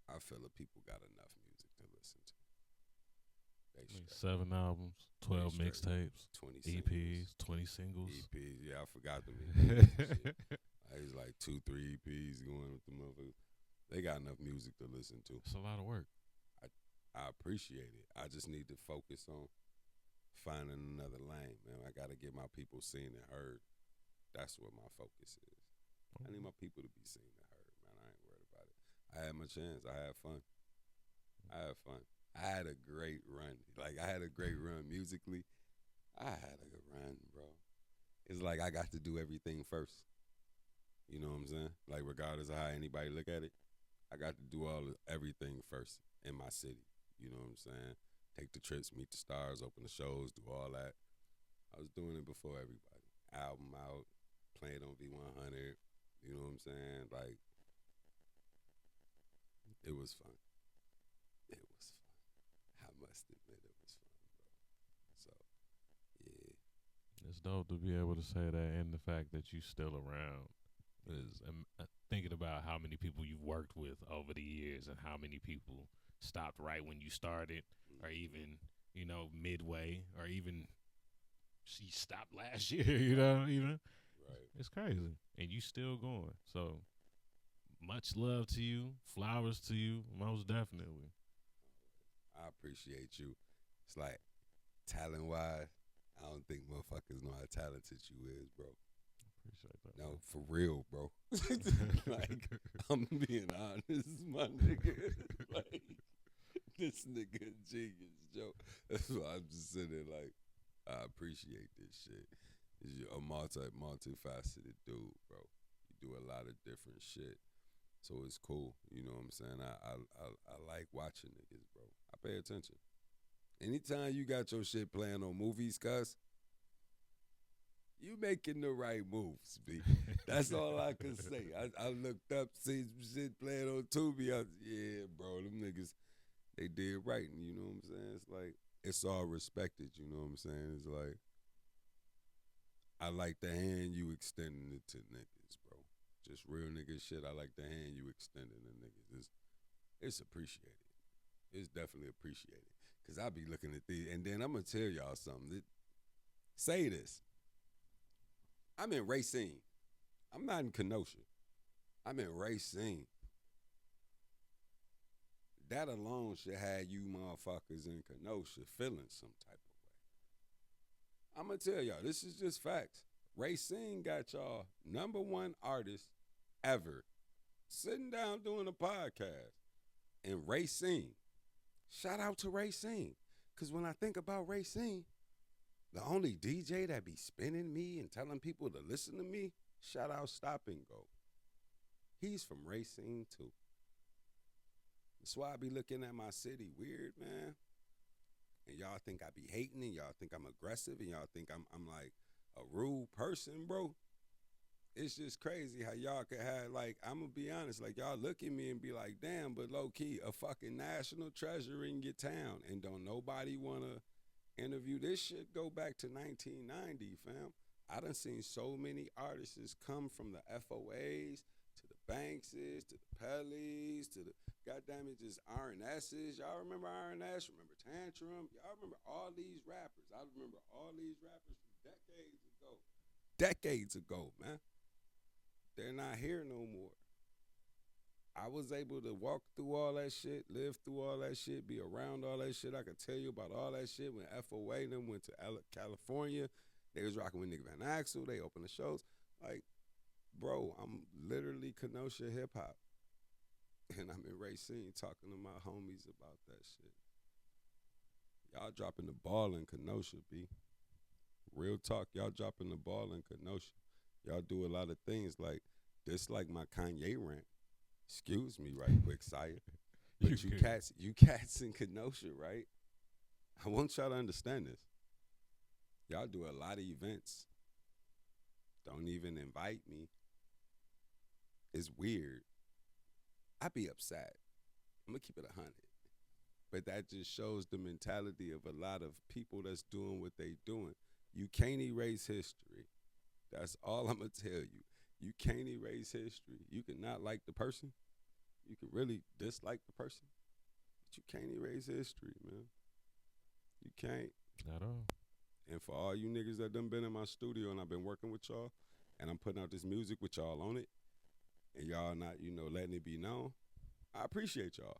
I feel like people got enough music to listen to. They straight. 7 albums, 12 They straight. mixtapes, 20 EPs, 20 singles. EPs, yeah, I forgot them EPs and shit. It's like 2, 3 EPs going with the motherfuckers. They got enough music to listen to. It's a lot of work. I appreciate it. I just need to focus on finding another lane, man. I got to get my people seen and heard. That's what my focus is. I need my people to be seen and heard, man. I ain't worried about it. I had my chance. I had fun. I had a great run. Like, I had a great run musically. I had a good run, bro. It's like I got to do everything first. You know what I'm saying? Like, regardless of how anybody look at it, I got to do everything first in my city. You know what I'm saying? Take the trips, meet the stars, open the shows, do all that. I was doing it before everybody. Album out, playing on V100. You know what I'm saying? Like, it was fun. It was fun. I must admit it was fun, bro. So, yeah. It's dope to be able to say that, and the fact that you still around is thinking about how many people you've worked with over the years and how many people stopped right when you started, or even, you know, midway, or even she stopped last year, you know, even. Right. It's crazy. And you still going. So much love to you. Flowers to you, most definitely. I appreciate you. It's like, talent-wise, I don't think motherfuckers know how talented you is, bro. Appreciate that. No, for real, bro. Like, I'm being honest, my nigga. Like, this nigga a genius, Joe. That's why I'm just sitting there like, I appreciate this shit. You're a multifaceted dude, bro. You do a lot of different shit. So it's cool. You know what I'm saying? I like watching niggas, bro. I pay attention. Anytime you got your shit playing on movies, cuz, you making the right moves, B. That's all I can say. I looked up, seen some shit playing on Tubi. Yeah, bro, them niggas, they did right. And you know what I'm saying? It's like, it's all respected, you know what I'm saying? It's like, I like the hand you extending it to niggas, bro. Just real nigga shit. I like the hand you extending to niggas. It's appreciated. It's definitely appreciated. Because I be looking at these, and then I'm going to tell y'all something. Say this. I'm in Racine. I'm not in Kenosha. I'm in Racine. That alone should have you motherfuckers in Kenosha feeling some type of way. I'm going to tell y'all, this is just facts. Racine got y'all #1 artist ever sitting down doing a podcast in Racine. Shout out to Racine. Because when I think about Racine, the only DJ that be spinning me and telling people to listen to me, shout out Stop and Go. He's from Racine too. That's why I be looking at my city weird, man. And y'all think I be hating, and y'all think I'm aggressive, and y'all think I'm like a rude person, bro. It's just crazy how y'all could have, like, I'm going to be honest, like, y'all look at me and be like, damn, but low-key, a fucking national treasure in your town, and don't nobody want to interview. This shit go back to 1990, fam. I done seen so many artists come from the FOAs to the Bankses, to the Pellies, to the, goddamn it, just R&S's. Y'all remember R&S? Remember Tantrum? Y'all remember all these rappers. I remember all these rappers from decades ago. Decades ago, man. They're not here no more. I was able to walk through all that shit, live through all that shit, be around all that shit. I could tell you about all that shit when FOA and them went to California. They was rocking with Nick Van Axel. They opened the shows. Like, bro, I'm literally Kenosha hip-hop. And I'm in Racine talking to my homies about that shit. Y'all dropping the ball in Kenosha, B. Real talk, y'all dropping the ball in Kenosha. Y'all do a lot of things like this, like my Kanye rant. Excuse me, right quick, Sire. But you cats in Kenosha, right? I want y'all to understand this. Y'all do a lot of events. Don't even invite me. It's weird. I be upset. I'm gonna keep it 100. But that just shows the mentality of a lot of people that's doing what they doing. You can't erase history. That's all I'm going to tell you. You can't erase history. You can not like the person. You can really dislike the person. But you can't erase history, man. You can't. Not all. And for all you niggas that done been in my studio and I've been working with y'all, and I'm putting out this music with y'all on it, and y'all not, letting it be known, I appreciate y'all.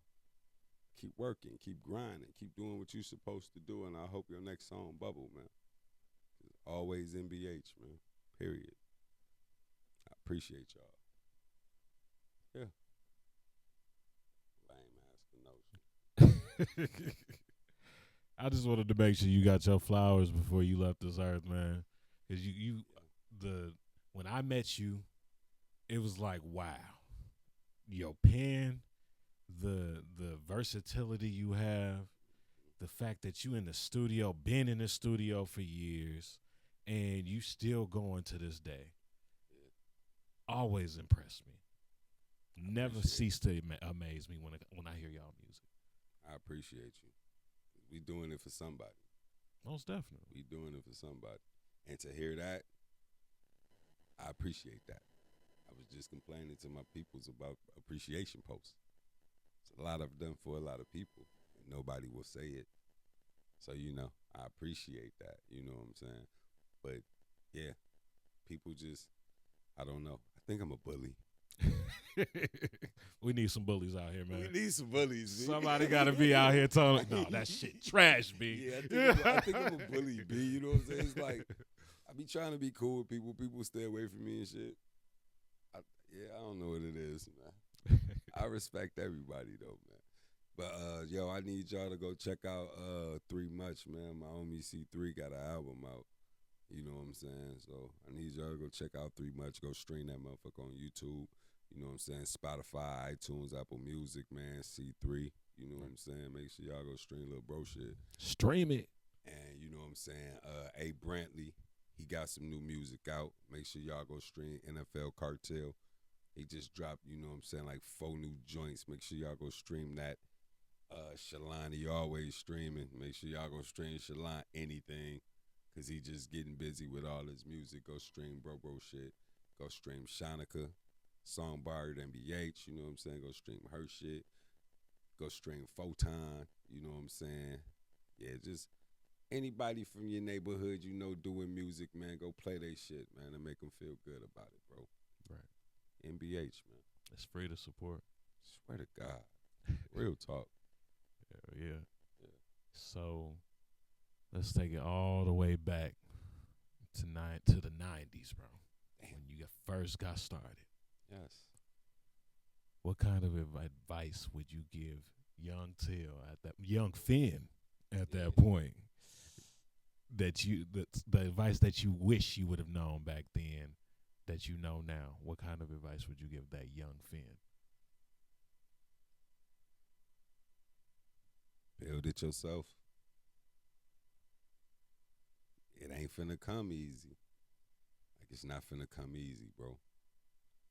keep working, keep grinding, keep doing what you're supposed to do, and I hope your next song bubble, man. Always MBH, man. Period. I appreciate y'all. Yeah. Lame ass notion. I just wanted to make sure you got your flowers before you left this earth, man. Cause when I met you, it was like, wow, your pen, the versatility you have, the fact that you in the studio, been in the studio for years, and you still going to this day. Always impressed me. Never cease to amaze me when I hear y'all music. I appreciate you. We doing it for somebody. Most definitely. We doing it for somebody. And to hear that, I appreciate that. I was just complaining to my peoples about appreciation posts. It's a lot I've done for a lot of people, and nobody will say it. So, I appreciate that. You know what I'm saying? But, yeah, people just, I don't know. I think I'm a bully. We need some bullies out here, man. We need some bullies, B. Somebody got to be out here telling, no, that shit trash, B. Yeah, I think I'm a bully, B. You know what I'm saying? It's like, I be trying to be cool with people. People stay away from me and shit. I don't know what it is, man. I respect everybody, though, man. But, yo, I need y'all to go check out 3 Much, man. My homie C3 got an album out. You know what I'm saying? So I need y'all to go check out 3 Much. Go stream that motherfucker on YouTube. You know what I'm saying? Spotify, iTunes, Apple Music, man. C3. You know what I'm saying? Make sure y'all go stream Lil Bro shit. Stream it. And you know what I'm saying? A. Brantley, he got some new music out. Make sure y'all go stream NFL Cartel. He just dropped, you know what I'm saying, like 4 new joints. Make sure y'all go stream that. Shalani always streaming. Make sure y'all go stream Shalon anything. Cause he just getting busy with all his music. Go stream Bro shit. Go stream Shanika, Songbird MBH. You know what I'm saying? Go stream her shit. Go stream Photon. You know what I'm saying? Yeah, just anybody from your neighborhood doing music, man. Go play their shit, man, and make them feel good about it, bro. Right. MBH, man. It's free to support. Swear to God. Real talk. Yeah. So let's take it all the way back to the 90s, bro. Damn. When you first got started. Yes. What kind of advice would you give young young Finn at that point? The advice that you wish you would have known back then that you know now. What kind of advice would you give that young Finn? Build it yourself. It ain't finna come easy. Like, it's not finna come easy, bro.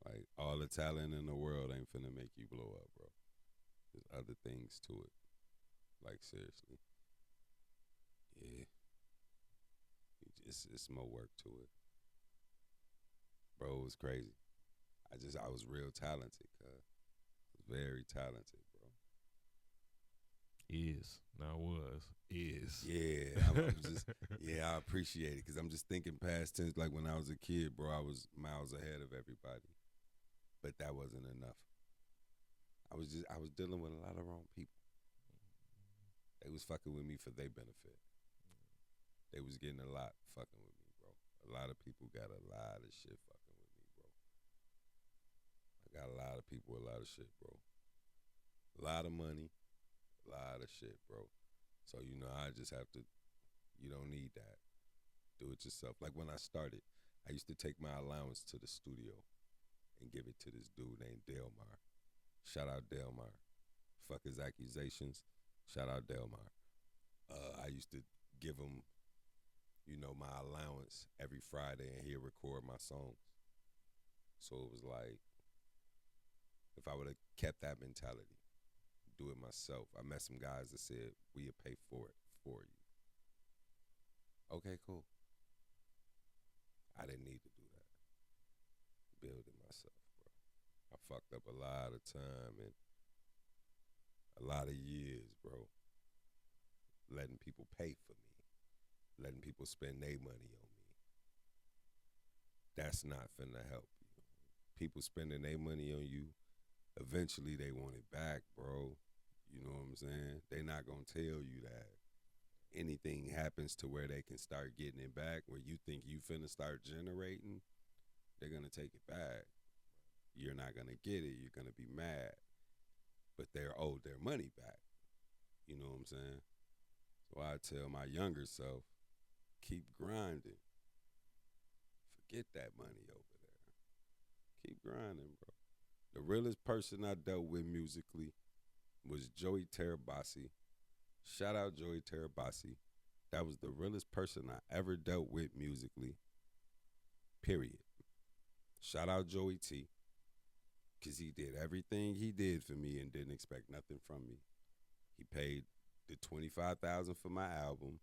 Like, all the talent in the world ain't finna make you blow up, bro. There's other things to it. Like, seriously. Yeah. It's more work to it. Bro, it was crazy. I was real talented, cuz. I was very talented, bro. Is. Not was. Is. Yeah, I'm just, I appreciate it because I'm just thinking past tense. Like when I was a kid, bro, I was miles ahead of everybody, but that wasn't enough. I was dealing with a lot of wrong people. They was fucking with me for their benefit. They was getting a lot fucking with me, bro. A lot of people got a lot of shit fucking with me, bro. I got a lot of people, a lot of shit, bro. A lot of money, a lot of shit, bro. So, I just have to, you don't need that. Do it yourself. Like when I started, I used to take my allowance to the studio and give it to this dude named Delmar. Shout out Delmar. Fuck his accusations. Shout out Delmar. I used to give him, my allowance every Friday and he'd record my songs. So it was like, if I would have kept that mentality, do it myself. I met some guys that said, we'll pay for it for you. Okay, cool. I didn't need to do that. Build it myself, bro. I fucked up a lot of time and a lot of years, bro. Letting people pay for me. Letting people spend their money on me. That's not finna help you. People spending their money on you, eventually they want it back, bro. You know what I'm saying? They're not gonna tell you that anything happens to where they can start getting it back, where you think you finna start generating, they're gonna take it back. You're not gonna get it. You're gonna be mad, but they're owed their money back. You know what I'm saying? So I tell my younger self, keep grinding. Forget that money over there. Keep grinding, bro. The realest person I dealt with musically was Joey Terabasi. Shout out Joey Terabasi. That was the realest person I ever dealt with musically. Period. Shout out Joey T. Because he did everything he did for me and didn't expect nothing from me. He paid the $25,000 for my album.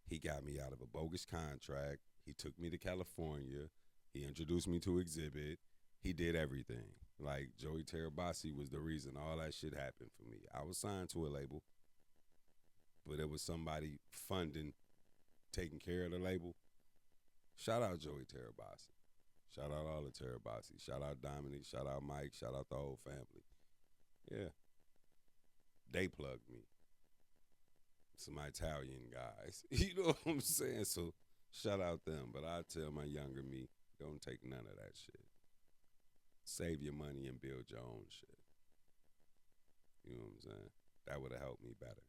He got me out of a bogus contract. He took me to California. He introduced me to Exhibit. He did everything. Like, Joey Terabasi was the reason all that shit happened for me. I was signed to a label, but it was somebody funding, taking care of the label. Shout out Joey Terabasi. Shout out all the Terabasi. Shout out Dominic. Shout out Mike. Shout out the whole family. Yeah. They plugged me. Some Italian guys. You know what I'm saying? So shout out them. But I tell my younger me, don't take none of that shit. Save your money and build your own shit. You know what I'm saying? That would have helped me better.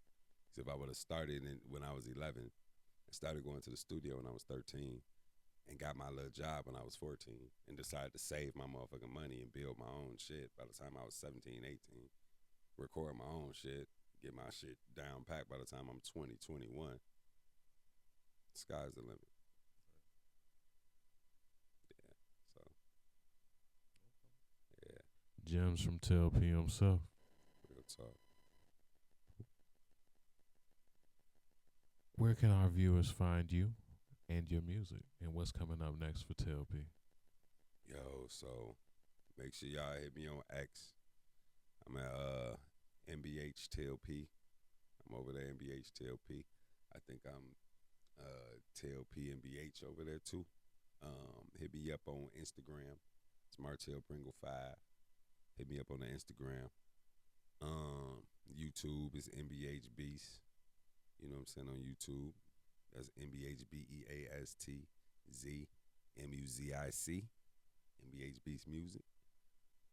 Because if I would have started when I was 11 and started going to the studio when I was 13 and got my little job when I was 14 and decided to save my motherfucking money and build my own shit by the time I was 17, 18, record my own shit, get my shit down packed by the time I'm 20, 21, sky's the limit. Yeah, so, yeah. Gems from TLP himself. Real talk. Where can our viewers find you and your music, and what's coming up next for TLP? Yo, so make sure y'all hit me on X. I'm at MBH TLP. I'm over there, MBH TLP. I think I'm TLP MBH over there too. Hit me up on Instagram. It's Martell Pringle 5. Hit me up on the Instagram. YouTube is MBH Beast. You know what I'm saying, on YouTube. That's MBH BEAST Z MUZIC. MBH Beast Music.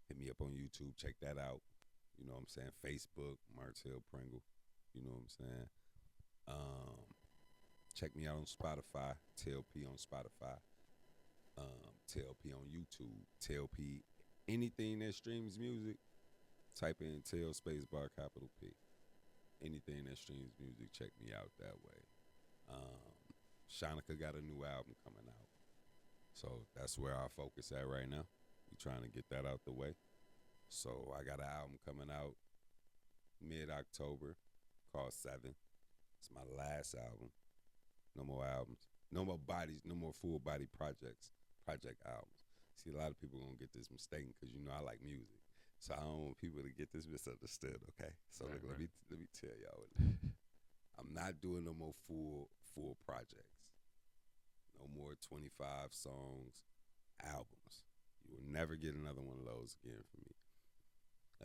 Hit me up on YouTube. Check that out. You know what I'm saying? Facebook, Martell Pringle. You know what I'm saying? Check me out on Spotify. TLP on Spotify. TLP on YouTube. TLP, anything that streams music, type in Tell Spacebar capital P. Anything that streams music, check me out that way. Shanika got a new album coming out. So that's where our focus at right now. We trying to get that out the way. So I got an album coming out mid-October called 7. It's my last album. No more albums. No more bodies, no more full body project albums. See, a lot of people gonna get this mistaken because you know I like music. So I don't want people to get this misunderstood, okay? So right, let me tell y'all. I'm not doing no more full projects. No more 25 songs albums. You will never get another one of those again from me.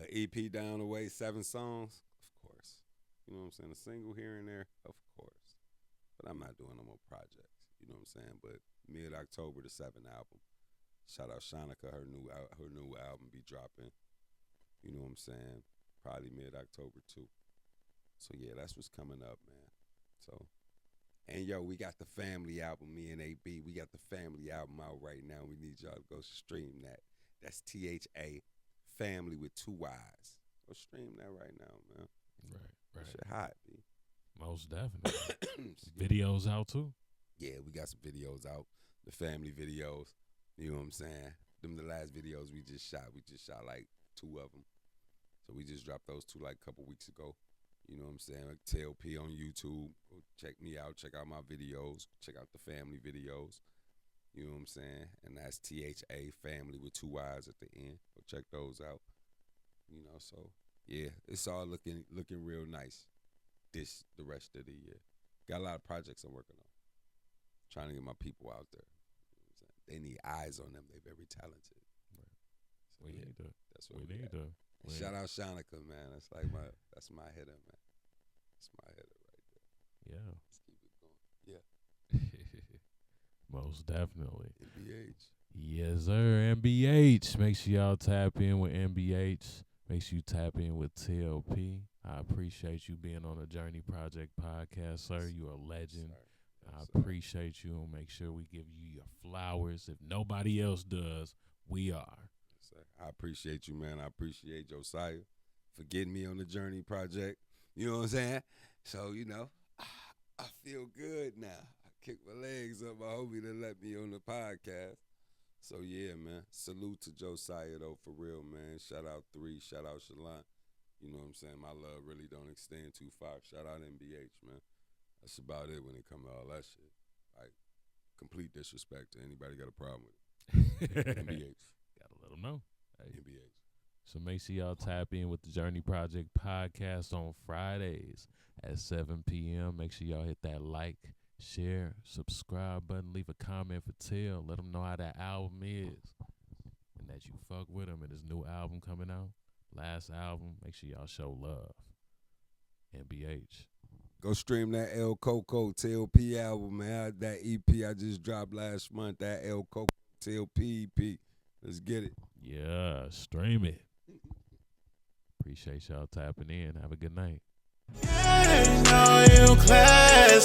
An EP down the way, 7 songs, of course. You know what I'm saying? A single here and there, of course. But I'm not doing no more projects. You know what I'm saying? But mid-October, the 7th album. Shout out Shanika, her new album be dropping. You know what I'm saying? Probably mid-October too. So yeah, that's what's coming up, man. So, and yo, we got the family album, me and AB. We got the family album out right now. We need y'all to go stream that. That's THA, family with 2 Y's. Go stream that right now, man. Right. That shit hot, B. Most definitely. Videos out too? Yeah, we got some videos out. The family videos. You know what I'm saying? Them the last videos we just shot. We just shot like 2 of them. So we just dropped those 2 like a couple weeks ago. You know what I'm saying? Like TLP on YouTube. Go check me out. Check out my videos. Check out the family videos. You know what I'm saying? And that's THA, family with 2 Y's at the end. Go check those out. You know, so yeah, it's all looking real nice the rest of the year. Got a lot of projects I'm working on. Trying to get my people out there. You know what I'm saying? They need eyes on them. They're very talented. Right. So We yeah, need to. that's what We need to. Shout out Shanika, man. That's my hitter, man. That's my hitter right there. Yeah. Let's keep it going. Yeah. Most definitely. NBH. Yes, sir. MBH. Make sure y'all tap in with MBH. Make sure you tap in with TLP. I appreciate you being on the Journey Project podcast, sir. You are a legend. Yes, I appreciate you. Make sure we give you your flowers. If nobody else does, we are. Yes, I appreciate you, man. I appreciate Josiah for getting me on the Journey Project. You know what I'm saying? So, I feel good now. I kick my legs up. My homie to let me on the podcast. So, yeah, man. Salute to Josiah, though, for real, man. Shout out 3. Shout out Shalon. You know what I'm saying? My love really don't extend too far. Shout out MBH, man. That's about it when it comes to all that shit. Like, complete disrespect to anybody got a problem with it. MBH. Gotta let them know. Hey. MBH. So make sure y'all tap in with the Journey Project podcast on Fridays at 7 p.m. Make sure y'all hit that like, share, subscribe button. Leave a comment for Till. Let them know how that album is and that you fuck with him and his new album coming out. Last album. Make sure y'all show love. MBH. Go stream that El Coco TLP album, man. That EP I just dropped last month. That El Coco TLP EP. Let's get it. Yeah, stream it. Appreciate y'all tapping in. Have a good night. Ain't no you class.